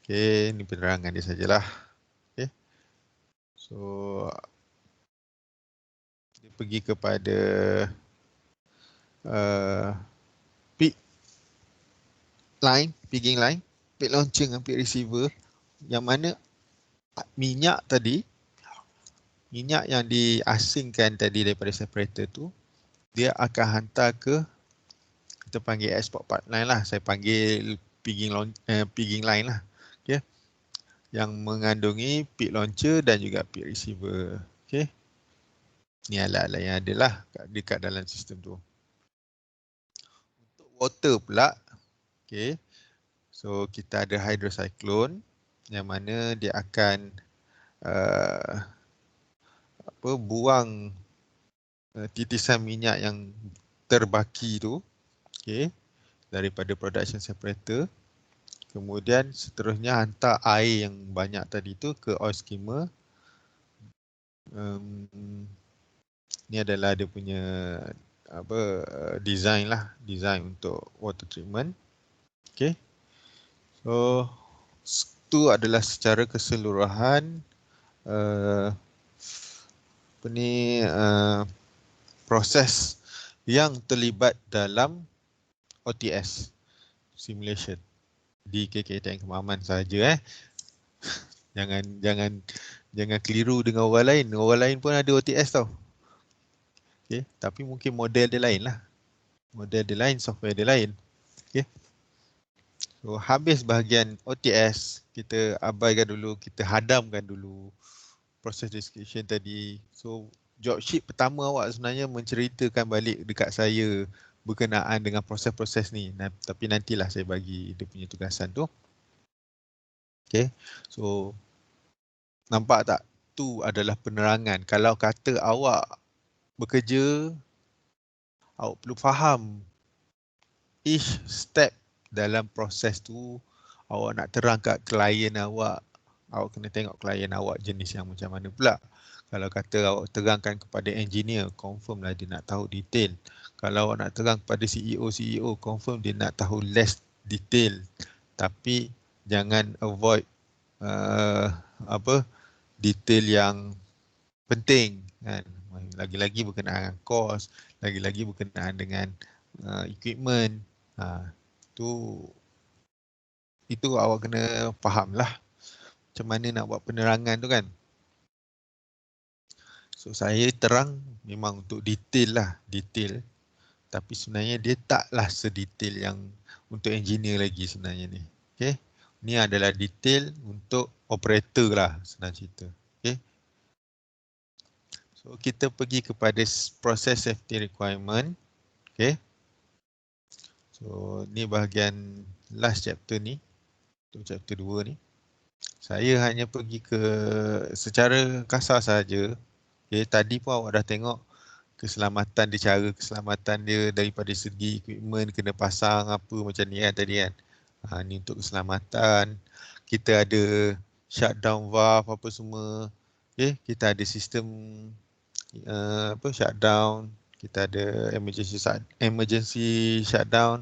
Okay, ni penerangan dia sajalah. Okay. So dia pergi kepada peak line, peaking line, peak launcher dengan peak receiver, yang mana minyak tadi, minyak yang diasingkan tadi daripada separator tu, dia akan hantar ke, kita panggil export pipeline lah, saya panggil peaking line lah. Okay. Yang mengandungi peak launcher dan juga peak receiver. Okay. Ni alat-alat yang ada lah dekat dalam sistem tu. Untuk water pula, okay. So kita ada hydrocyclone yang mana dia akan buang titisan minyak yang terbaki tu, okay, daripada production separator. Kemudian seterusnya hantar air yang banyak tadi tu ke oil skimmer. Ni adalah dia punya design lah, design untuk water treatment. Okay. So itu adalah secara keseluruhan proses yang terlibat dalam OTS simulation di KKTN Kemaman saja. Jangan keliru dengan orang lain. Orang lain pun ada OTS tau. Okay. Tapi mungkin model dia lain lah. Model dia lain, software dia lain. Okay. So habis bahagian OTS, kita abaikan dulu, kita hadamkan dulu proses description tadi. So job sheet pertama awak sebenarnya menceritakan balik dekat saya berkenaan dengan proses-proses ni. Tapi nantilah saya bagi dia punya tugasan tu. Okay. So nampak tak? Tu adalah penerangan. Kalau kata awak bekerja, awak perlu faham each step dalam proses tu. Awak nak terang kat klien awak, awak kena tengok klien awak jenis yang macam mana pula. Kalau kata awak terangkan kepada engineer, confirm lah dia nak tahu detail. Kalau awak nak terang kepada CEO, confirm dia nak tahu less detail. Tapi jangan avoid detail yang penting kan. Lagi-lagi berkenaan dengan kos, lagi-lagi berkenaan dengan equipment. Itu awak kena faham lah macam mana nak buat penerangan tu kan. So saya terang memang untuk detail lah, detail. Tapi sebenarnya dia taklah sedetail yang untuk engineer lagi sebenarnya ni. Okay. Ni adalah detail untuk operator lah senang cerita. Okay. So kita pergi kepada process safety requirement. Okay. So ni bahagian last chapter ni. Untuk chapter 2 ni. Saya hanya pergi ke secara kasar saja. Okay, tadi pun awak dah tengok keselamatan dia, cara keselamatan dia daripada segi equipment, kena pasang apa macam ni kan tadi kan. Ni untuk keselamatan. Kita ada shutdown valve apa semua. Okay, kita ada sistem shutdown. Kita ada emergency shutdown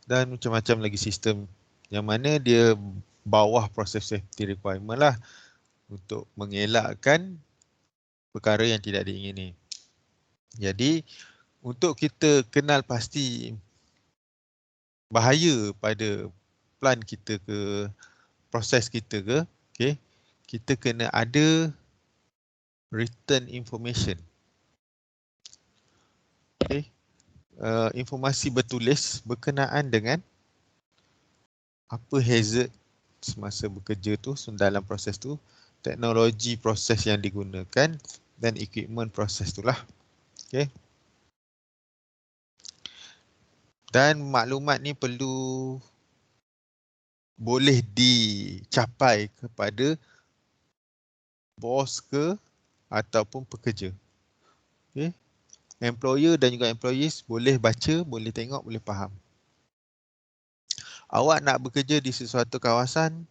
dan macam-macam lagi sistem yang mana dia bawah proses safety requirement lah untuk mengelakkan perkara yang tidak diingini. Jadi untuk kita kenal pasti bahaya pada plan kita ke, proses kita ke, okay, kita kena ada written information. Okay. Informasi bertulis berkenaan dengan apa hazard semasa bekerja tu, dalam proses tu, teknologi proses yang digunakan dan equipment proses tu lah. Okay. Dan maklumat ni perlu boleh dicapai kepada bos ke ataupun pekerja. Okay. Employer dan juga employees boleh baca, boleh tengok, boleh faham. Awak nak bekerja di sesuatu kawasan,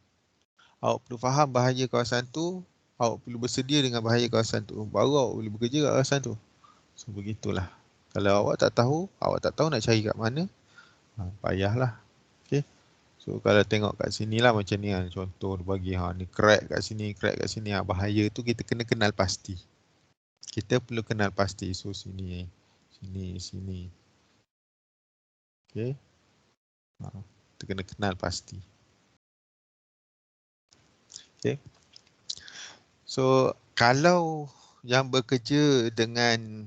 awak perlu faham bahaya kawasan tu, awak perlu bersedia dengan bahaya kawasan tu, baru awak boleh bekerja kat kawasan tu. So begitulah. Kalau awak tak tahu nak cari kat mana, payahlah. Okay. So kalau tengok kat sini lah macam ni, contoh bagi ni crack kat sini, bahaya tu kita kena kenal pasti. Kita perlu kenal pasti. So sini. Okay. Kita kena kenal pasti. Okay. So kalau yang bekerja dengan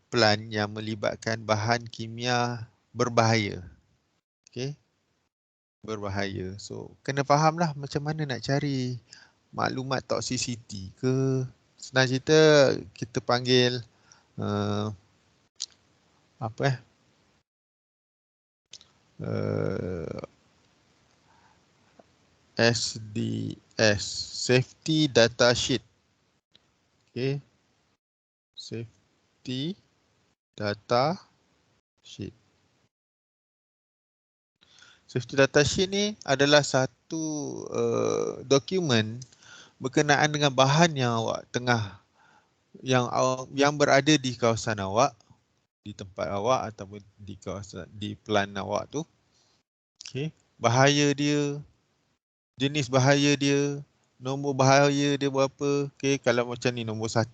plant yang melibatkan bahan kimia berbahaya, okay, berbahaya. So kena fahamlah macam mana nak cari maklumat toxicity ke. Senang cerita kita panggil SDS, Safety Data Sheet. Okay. Safety Data Sheet. Safety Data Sheet ni adalah satu dokumen berkenaan dengan bahan yang awak tengah, yang berada di kawasan awak, di tempat awak ataupun di kawasan, di plant awak tu. Okay. Bahaya dia, jenis bahaya dia, nombor bahaya dia berapa. Okay. Kalau macam ni nombor 1.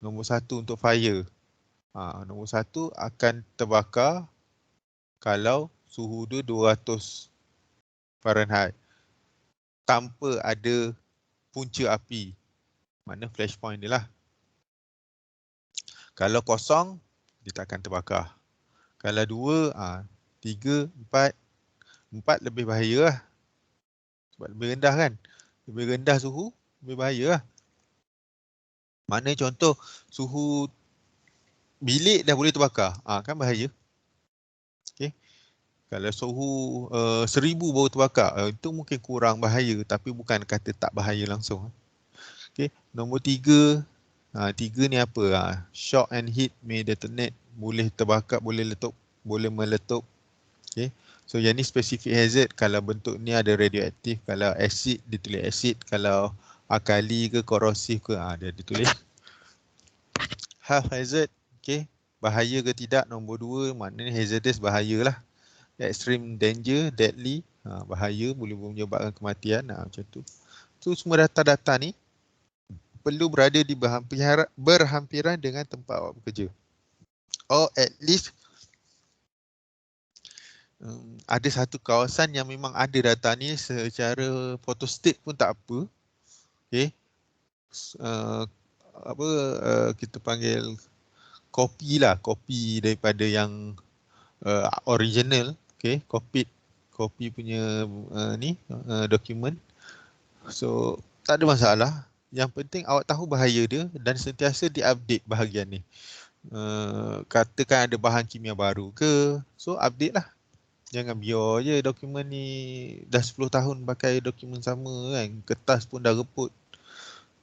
Nombor 1 untuk fire. Nombor 1 akan terbakar kalau suhu dia 200 Fahrenheit tanpa ada punca api. Mana flashpoint dia lah. Kalau kosong, dia tak akan terbakar. Kalau 2, 3, 4 lebih bahaya lah. Sebab lebih rendah kan. Lebih rendah suhu, lebih bahaya lah. Mana contoh suhu bilik dah boleh terbakar. Kan bahaya. Okay. Kalau suhu 1000 baru terbakar, itu mungkin kurang bahaya tapi bukan kata tak bahaya langsung. Okay. Nombor 3, 3 ni apa? Shock and heat may detonate, boleh terbakar, boleh letup, boleh meletup. Okay. So yang ni specific hazard. Kalau bentuk ni ada radioaktif, kalau acid ditulis acid, kalau alkali ke korosif ke dia ditulis. Health hazard, okay, bahaya ke tidak. Nombor 2 maknanya hazardous, bahayalah. Extreme danger, deadly, bahaya, boleh menyebabkan kematian, macam tu. So semua data-data ni perlu berada di berhampiran dengan tempat awak bekerja. Or at least ada satu kawasan yang memang ada data ni secara photostat pun tak apa. Okay. Kita panggil kopi lah, kopi daripada yang original. Okay, kopi punya dokumen. So tak ada masalah. Yang penting awak tahu bahaya dia dan sentiasa diupdate bahagian ni. Katakan ada bahan kimia baru ke, so update lah. Jangan biar je dokumen ni dah 10 tahun pakai dokumen sama kan, kertas pun dah reput.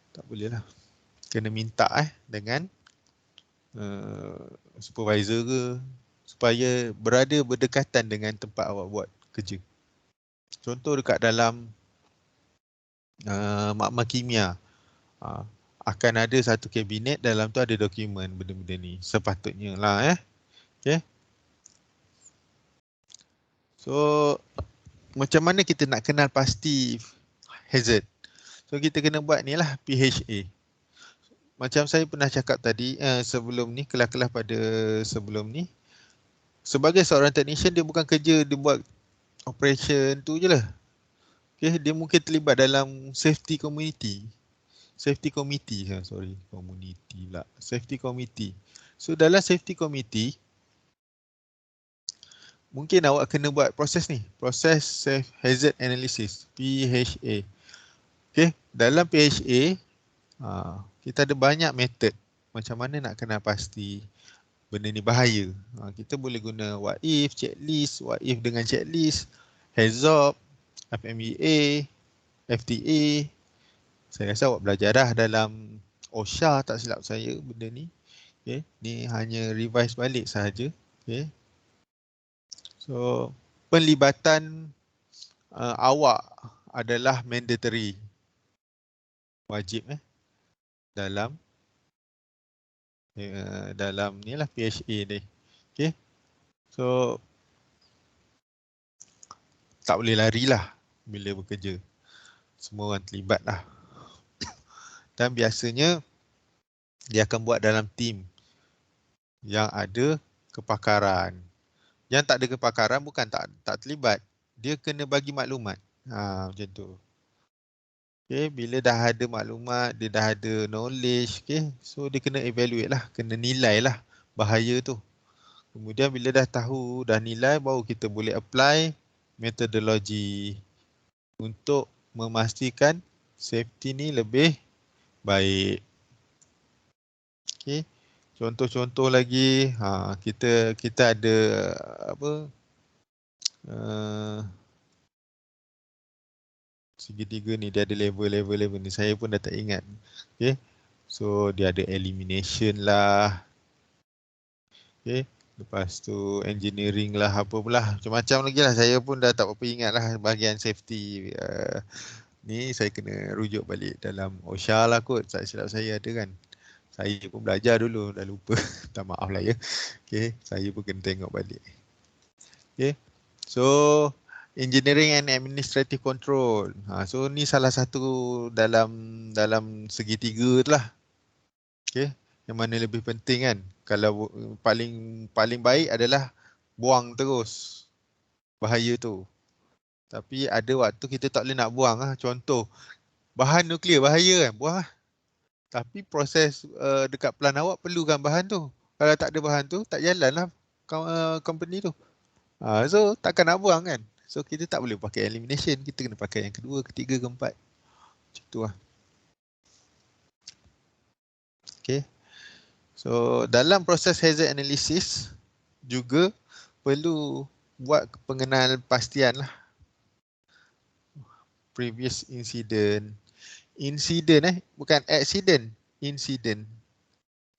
Tak boleh lah. Kena minta dengan supervisor ke, supaya berada berdekatan dengan tempat awak buat kerja. Contoh dekat dalam makmal kimia, akan ada satu kabinet, dalam tu ada dokumen benda-benda ni. Sepatutnya lah Okay. So macam mana kita nak kenal pasti hazard? So kita kena buat ni lah, PHA. Macam saya pernah cakap tadi sebelum ni, kelas-kelas pada sebelum ni, sebagai seorang technician dia bukan kerja dia buat operation tu je lah. Okay, dia mungkin terlibat dalam safety community. Safety committee, sorry, community pula. Safety committee. So dalam safety committee, mungkin awak kena buat proses ni. Proses Safe Hazard Analysis, PHA. Okay, dalam PHA, kita ada banyak method macam mana nak kenal pasti benda ni bahaya. Kita boleh guna what if, checklist, what if dengan checklist, HAZOP, FMEA, FTA. Saya rasa awak belajar dah dalam OSHA, tak silap saya benda ni. Okay. Ni hanya revise balik sahaja. Okay. So penlibatan awak adalah mandatory. Wajib dalam ni lah PHA ni. Okay. So tak boleh lari lah bila bekerja. Semua orang terlibat lah. Dan biasanya dia akan buat dalam tim yang ada kepakaran. Yang tak ada kepakaran bukan tak terlibat. Dia kena bagi maklumat. Macam tu. Okay, bila dah ada maklumat, dia dah ada knowledge, okay, so dia kena evaluate lah, kena nilai lah bahaya tu. Kemudian bila dah tahu, dah nilai, baru kita boleh apply metodologi untuk memastikan safety ni lebih baik. Okay. Contoh-contoh lagi, kita ada apa? Segitiga ni dia ada level ni. Saya pun dah tak ingat. Okay. So dia ada elimination lah. Okay. Lepas tu engineering lah, apa pula. Macam-macam lagi lah. Saya pun dah tak apa ingat lah bahagian safety. Ni saya kena rujuk balik dalam OSHA lah kot. Tak silap saya ada kan. Saya pun belajar dulu. Dah lupa. Tak maaf lah ya. Okay. Saya pun kena tengok balik. Okay. So Engineering and Administrative Control. So ni salah satu dalam segitiga tu lah. Okay. Yang mana lebih penting kan. Kalau paling baik adalah buang terus bahaya tu. Tapi ada waktu kita tak boleh nak buang lah. Contoh, bahan nuklear bahaya kan, buang lah. Tapi proses dekat plan awak perlukan bahan tu. Kalau tak ada bahan tu, tak jalan lah company tu. So takkan nak buang kan. So kita tak boleh pakai elimination, kita kena pakai yang kedua, ketiga, keempat. Macam tu lah. Okay. So dalam proses hazard analysis juga perlu buat pengenalan pastian lah. Previous incident. Incident bukan accident. Incident.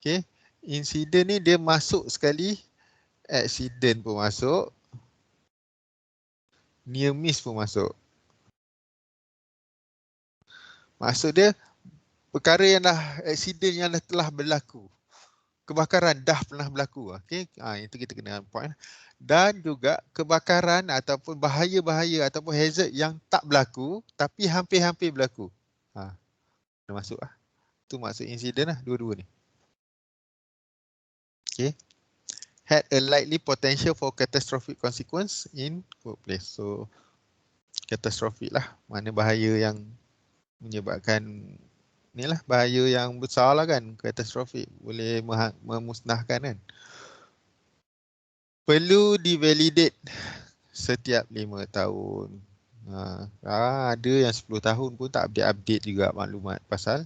Okay. Incident ni dia masuk sekali. Accident pun masuk. Near miss pun masuk. Maksud dia perkara yang dah accident yang telah berlaku. Kebakaran dah pernah berlaku. Okay? Itu kita kena point. Dan juga kebakaran ataupun bahaya-bahaya ataupun hazard yang tak berlaku tapi hampir-hampir berlaku. Dah masuk lah. Itu maksud insiden lah, dua-dua ni. Okay. Had a likely potential for catastrophic consequence in workplace. So, catastrophic lah. Mana bahaya yang menyebabkan ni lah, bahaya yang besar lah kan. Catastrophic. Boleh memusnahkan kan. Perlu divalidate setiap 5 tahun. Ada yang 10 tahun pun tak update juga maklumat pasal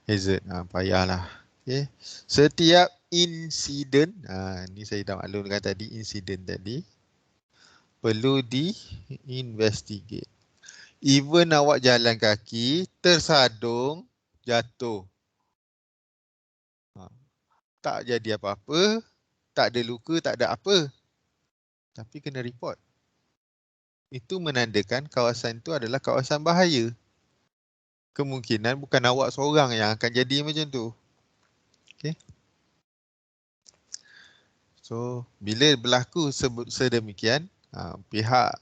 hazard. Payahlah. Okay. Setiap insiden, ni saya dah maklumkan tadi, insiden tadi, perlu di-investigate. Even awak jalan kaki, tersadung, jatuh. Tak jadi apa-apa, tak ada luka, tak ada apa. Tapi kena report. Itu menandakan kawasan itu adalah kawasan bahaya. Kemungkinan bukan awak seorang yang akan jadi macam tu. Okay. So, bila berlaku sedemikian, pihak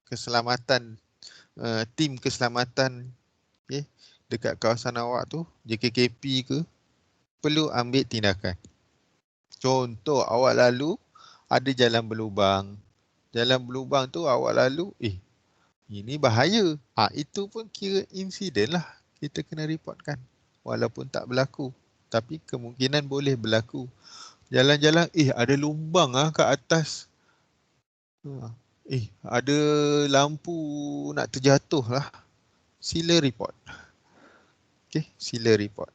keselamatan, tim keselamatan dekat kawasan awak tu, JKKP ke, perlu ambil tindakan. Contoh, awak lalu ada jalan berlubang, jalan berlubang tu awak lalu, ini bahaya. Itu pun kira insiden lah. Kita kena reportkan. Walaupun tak berlaku. Tapi kemungkinan boleh berlaku. Jalan-jalan, ada lubang kat atas. Ada lampu nak terjatuh lah. Sila report. Okay, sila report.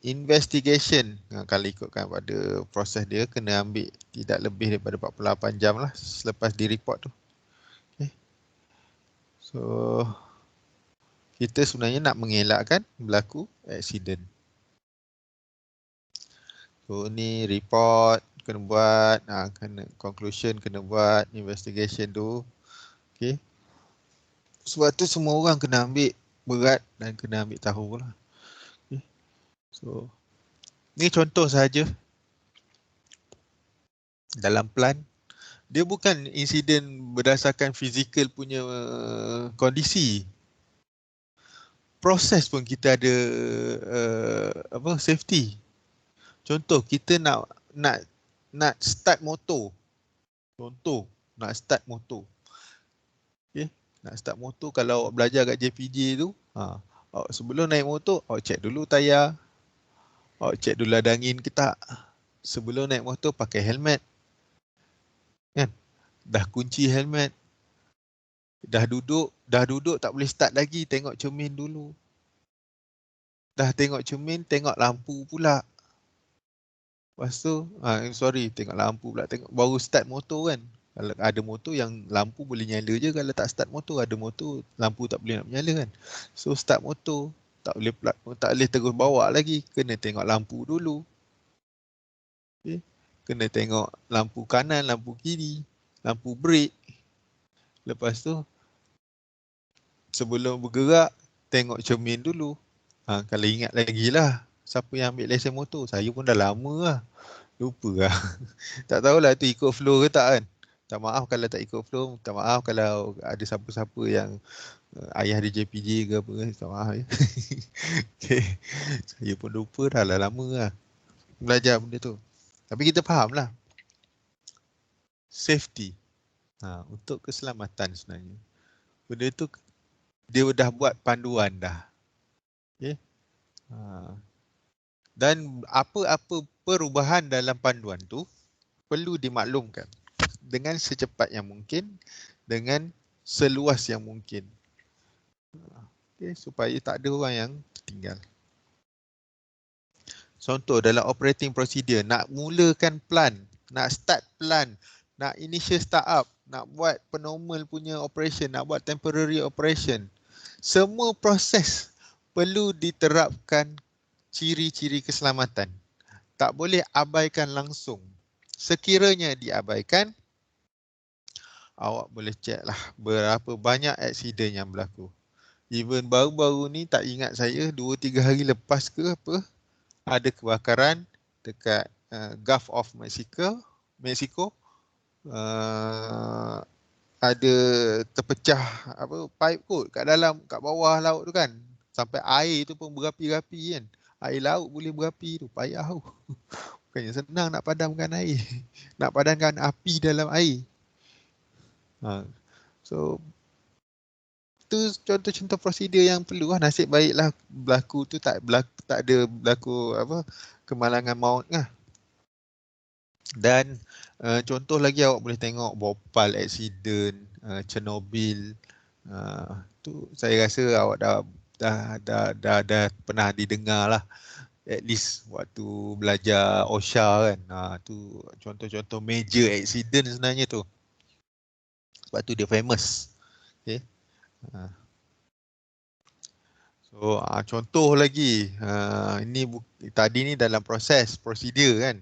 Investigation, kalau ikutkan pada proses dia, kena ambil tidak lebih daripada 48 jam lah selepas di report tu. Okay. So, kita sebenarnya nak mengelakkan berlaku accident. So, ni report kena buat, kena conclusion kena buat, investigation tu. Okay. Sebab tu semua orang kena ambil berat dan kena ambil tahu lah. Okay. So, ni contoh sahaja. Dalam plan, dia bukan insiden berdasarkan fizikal punya kondisi. Proses pun kita ada safety. Contoh, kita nak start motor. Contoh, nak start motor. Okay. Nak start motor, kalau awak belajar kat JPJ tu, sebelum naik motor, awak check dulu tayar. Awak check dulu ada angin ke tak. Sebelum naik motor, pakai helmet. Kan? Dah kunci helmet. Dah duduk tak boleh start lagi, tengok cermin dulu. Dah tengok cermin, tengok lampu pula. Lepas tu, tengok lampu pula, baru start motor kan. Kalau ada motor yang lampu boleh nyala je, kalau tak start motor, ada motor lampu tak boleh nak menyala kan. So start motor, tak boleh terus bawa lagi, kena tengok lampu dulu. Okay. Kena tengok lampu kanan, lampu kiri, lampu brake. Lepas tu, sebelum bergerak, tengok cermin dulu. Kalau ingat lagi lah, siapa yang ambil lesen motor? Saya pun dah lama lah. Lupa lah. Tak tahulah tu ikut flow ke tak kan. Tak maaf kalau tak ikut flow. Tak maaf kalau ada siapa-siapa yang ayah di JPJ ke apa. Tak maaf ya. Okay. Saya pun lupa dah lah, lama lah belajar benda tu. Tapi kita faham lah. Safety. Untuk keselamatan sebenarnya. Benda tu dia dah buat panduan dah. Okay. Dan apa-apa perubahan dalam panduan tu perlu dimaklumkan dengan secepat yang mungkin, dengan seluas yang mungkin. Okay, supaya tak ada orang yang tertinggal. Contoh dalam operating procedure, nak mulakan plan, nak start plan, nak initial startup, nak buat normal punya operation, nak buat temporary operation. Semua proses perlu diterapkan ciri-ciri keselamatan. Tak boleh abaikan langsung. Sekiranya diabaikan, awak boleh check lah berapa banyak aksiden yang berlaku. Even baru-baru ni tak ingat saya 2-3 hari lepas ke apa, ada kebakaran dekat Gulf of Mexico. Ada terpecah pipe kot kat dalam, kat bawah laut tu kan. Sampai air tu pun berapi-rapi kan. Air laut boleh berapi tu, payah tu. Bukannya senang nak padamkan air. Nak padamkan api dalam air. So, tu contoh-contoh prosedur yang perlu lah. Nasib baiklah berlaku tu tak ada berlaku kemalangan maut lah. Dan contoh lagi awak boleh tengok Bhopal accident, Chernobyl. Tu saya rasa awak dah pernah didengar lah. At least waktu belajar OSHA kan. Tu contoh-contoh major accident sebenarnya tu. Sebab tu dia famous. Okay. So contoh lagi, ini tadi ni dalam proses prosedur kan.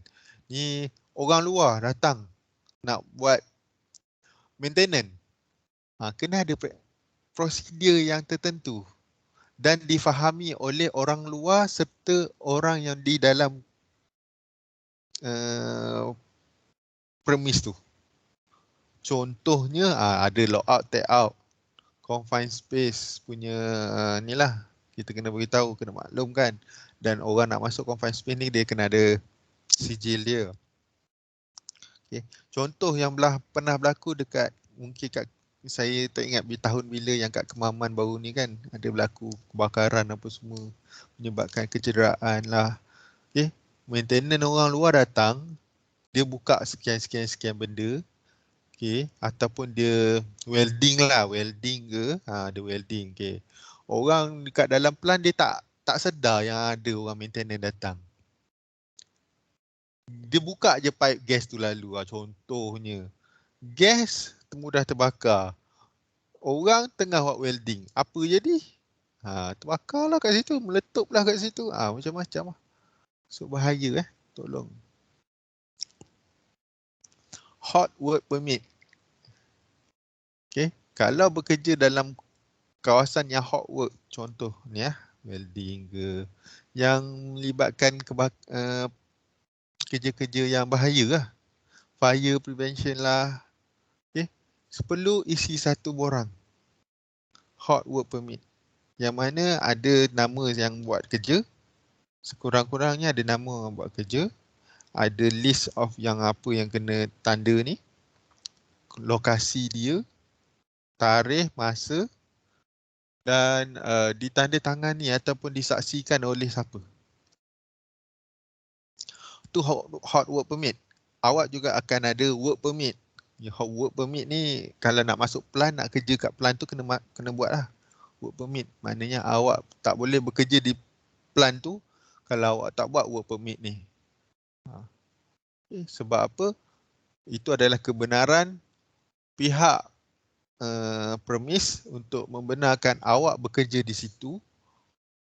Ni orang luar datang nak buat maintenance. Kena ada prosedur yang tertentu dan difahami oleh orang luar serta orang yang di dalam premis tu. Contohnya ada lockout, tag out, confined space punya ni lah. Kita kena beritahu, kena maklumkan. Dan orang nak masuk confined space ni dia kena ada sijil dia. Okay. Contoh yang pernah berlaku dekat, mungkin kat, saya tak ingat tahun bila yang kat Kemaman baru ni kan, ada berlaku kebakaran apa semua, menyebabkan kecederaan lah. Okay. Maintenance orang luar datang, dia buka sekian benda, okay, ataupun dia welding lah, welding ke, dia welding, okay. Orang dekat dalam plant dia tak sedar yang ada orang maintenance datang. Dia buka je pipe gas tu lalu, contohnya. Gas mudah terbakar. Orang tengah buat welding, apa jadi? Terbakarlah kat situ, meletuplah kat situ. Macam-macam lah. So bahaya tolong. Hot work permit. Okay, kalau bekerja dalam kawasan yang hot work, contoh ni welding ke, yang melibatkan kerja-kerja yang bahaya lah, fire prevention lah, okay, perlu isi satu borang hot work permit, yang mana ada nama yang buat kerja, sekurang-kurangnya ada nama orang buat kerja, ada list of yang apa yang kena tanda ni, lokasi dia, tarikh, masa, dan ditandatangani ataupun disaksikan oleh siapa. Tu hot work permit. Awak juga akan ada work permit. Hot work permit ni kalau nak masuk plant, nak kerja kat plant tu kena buat lah work permit. Maknanya awak tak boleh bekerja di plant tu kalau awak tak buat work permit ni. Sebab apa? Itu adalah kebenaran pihak premis untuk membenarkan awak bekerja di situ,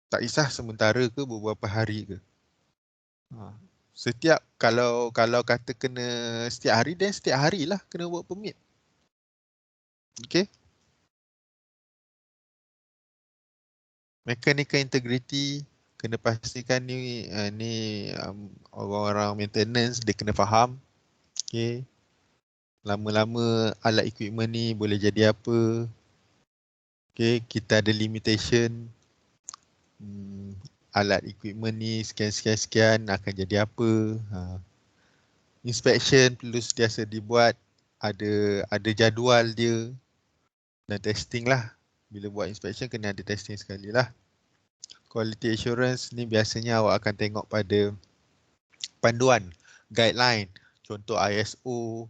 tak kisah sementara ke beberapa hari ke. Setiap kalau kata kena setiap hari, dan setiap hari lah kena work permit. Okay. Mechanical integrity, kena pastikan ni orang-orang maintenance dia kena faham. Okay. Lama-lama alat equipment ni boleh jadi apa. Okay, kita ada limitation. Alat equipment ni sekian akan jadi apa. Inspection perlu sentiasa dibuat, ada jadual dia, dan testing lah. Bila buat inspection kena ada testing sekali lah. Quality assurance ni biasanya awak akan tengok pada panduan, guideline, contoh ISO,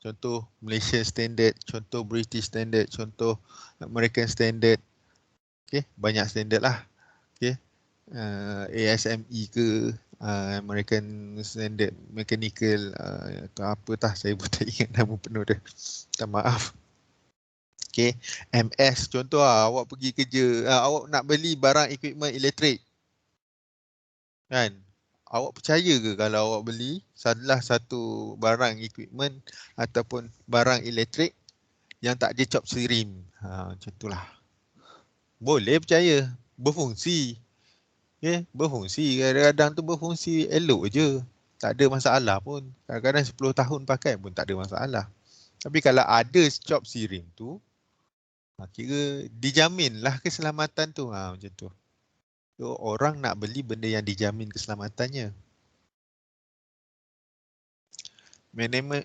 contoh Malaysian Standard, contoh British Standard, contoh American Standard. Okay, banyak standard lah. Okay. ASME ke, American Standard Mechanical, atau apa saya pun tak ingat nama penuh dia. Minta maaf. Okay, MS contoh awak pergi kerja, awak nak beli barang equipment elektrik. Kan? Awak percaya ke kalau awak beli salah satu barang equipment ataupun barang elektrik yang tak ada chop sirim? Macam itulah. Boleh percaya, berfungsi. Okay, berfungsi. Kadang-kadang tu berfungsi elok je. Tak ada masalah pun. Kadang-kadang 10 tahun pakai pun tak ada masalah. Tapi kalau ada chop sirim tu, kira dijaminlah keselamatan tu. Macam tu. So, orang nak beli benda yang dijamin keselamatannya.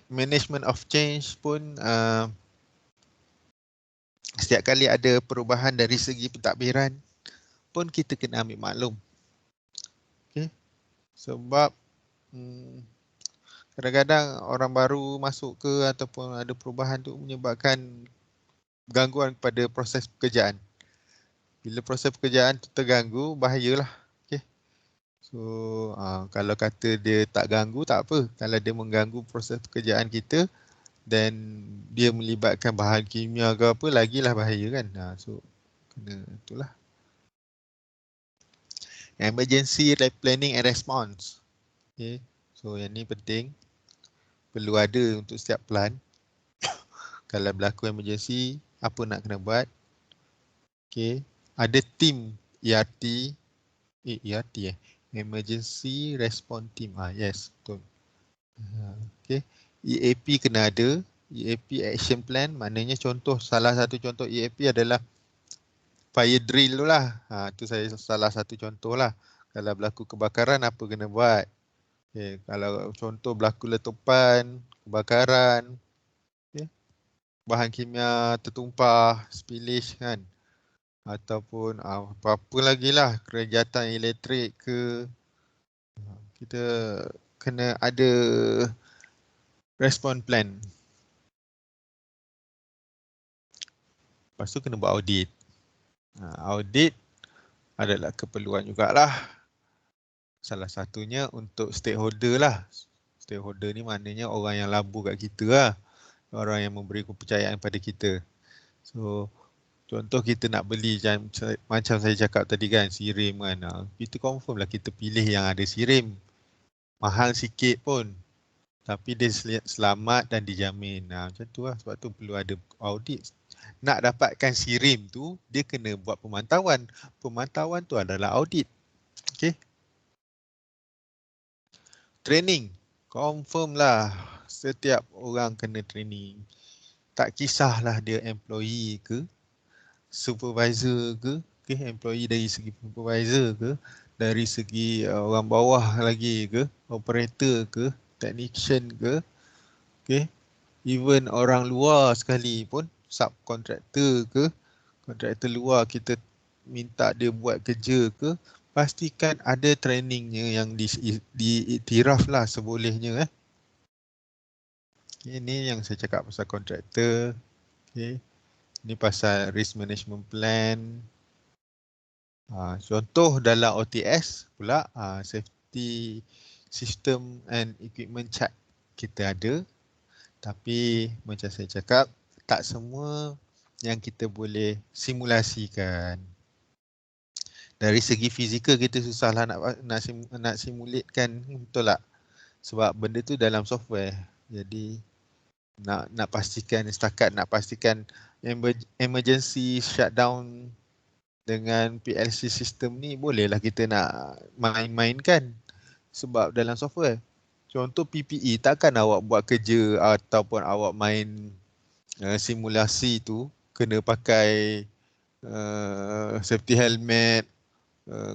Management of change pun setiap kali ada perubahan dari segi pentadbiran pun kita kena ambil maklum. Okay. Sebab kadang-kadang orang baru masuk ke ataupun ada perubahan tu menyebabkan gangguan kepada proses pekerjaan. Bila proses pekerjaan tu terganggu, bahayalah. Okay. So kalau kata dia tak ganggu, tak apa. Kalau dia mengganggu proses pekerjaan kita dan dia melibatkan bahan kimia ke apa, lagilah bahaya kan. So kena itulah. Emergency planning and response. Okay. So yang ni penting. Perlu ada untuk setiap plant. Kalau berlaku emergency, apa nak kena buat. Okay. Ada team ERT. Emergency Response Team. Yes, betul. Okay. EAP kena ada. EAP Action Plan, maknanya salah satu contoh EAP adalah fire drill tu lah. Tu saya salah satu contoh lah. Kalau berlaku kebakaran, apa kena buat. Okay, kalau contoh berlaku letupan, kebakaran, okay, bahan kimia tertumpah, spillage kan, ataupun apa-apa lagi lah, kejahatan elektrik ke, kita kena ada respon plan. Lepas tu kena buat audit. Audit adalah keperluan jugalah. Salah satunya untuk stakeholder lah. Stakeholder ni maknanya orang yang labu kat kita lah. Orang yang memberi kepercayaan pada kita. So, contoh kita nak beli macam saya cakap tadi kan, sirim kan. Kita confirm lah kita pilih yang ada sirim. Mahal sikit pun. Tapi dia selamat dan dijamin. Macam tu lah. Sebab tu perlu ada audit. Nak dapatkan sirim tu, dia kena buat pemantauan. Pemantauan tu adalah audit. Okay. Training. Confirm lah setiap orang kena training. Tak kisahlah dia employee ke, supervisor ke, okay, employee dari segi supervisor ke, dari segi orang bawah lagi ke, operator ke, technician ke, okay, even orang luar sekali pun, subcontractor ke, kontraktor luar kita minta dia buat kerja ke, pastikan ada trainingnya yang diiktiraf lah sebolehnya. Ini yang saya cakap pasal kontraktor. Okay. Ini pasal risk management plan. Contoh dalam OTS pula, safety system and equipment chart kita ada. Tapi macam saya cakap, tak semua yang kita boleh simulasikan. Dari segi fizikal kita susahlah nak simulatekan, betul tak? Sebab benda tu dalam software. Jadi nak pastikan setakat nak pastikan emergency shutdown dengan PLC system ni bolehlah kita nak main-mainkan sebab dalam software. Contoh PPE, takkan awak buat kerja ataupun awak main simulasi tu kena pakai safety helmet,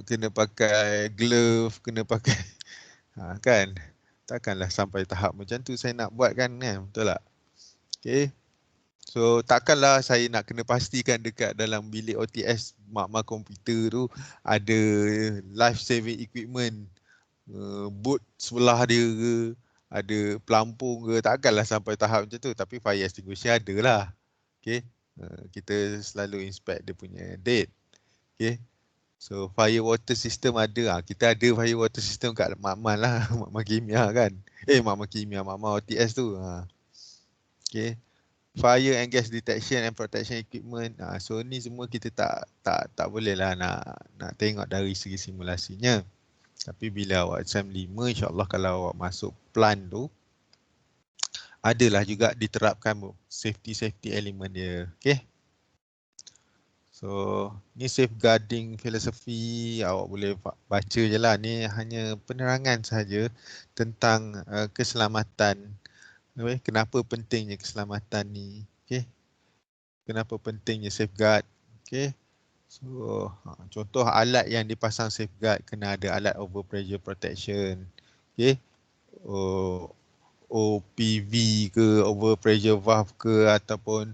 kena pakai glove, kena pakai kan, takkanlah sampai tahap macam tu saya nak buat kan, betul tak? Okay. So takkanlah saya nak kena pastikan dekat dalam bilik OTS mak komputer tu ada life saving equipment, boot sebelah dia ke, ada pelampung ke, takkanlah sampai tahap macam tu. Tapi fire extinguisher ada lah. Okay. Kita selalu inspect dia punya date. Okay. So fire water system ada. Kita ada fire water system kat Makmal lah. Makmal kimia kan. Makmal kimia, Makmal OTS tu. Okay. Fire and gas detection and protection equipment. So ni semua kita tak boleh lah nak tengok dari segi simulasinya. Tapi bila awak SEM 5, insyaAllah kalau awak masuk plan tu, adalah juga diterapkan safety element dia. Okay. So, ni safeguarding philosophy, awak boleh baca je lah. Ni hanya penerangan sahaja tentang keselamatan. Kenapa pentingnya keselamatan ni. Okay. Kenapa pentingnya safeguard. Okay. So, contoh alat yang dipasang safeguard kena ada alat over pressure protection. Okay. OPV ke, over pressure valve ke, ataupun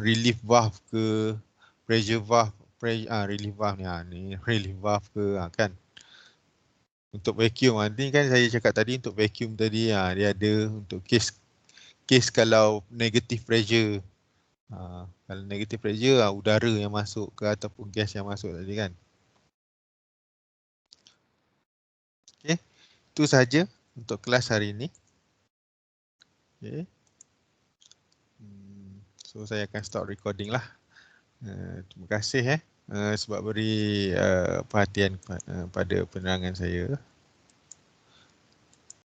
relief valve ke, pressure valve, relief valve ni relief valve ke, kan. Untuk vacuum, ni kan saya cakap tadi untuk vacuum tadi, dia ada untuk case kalau negative pressure. Kalau negative pressure, udara yang masuk ke ataupun gas yang masuk tadi kan. Okay, itu sahaja untuk kelas hari ini. Okay. So saya akan stop recording lah. Terima kasih sebab beri perhatian pada penerangan saya.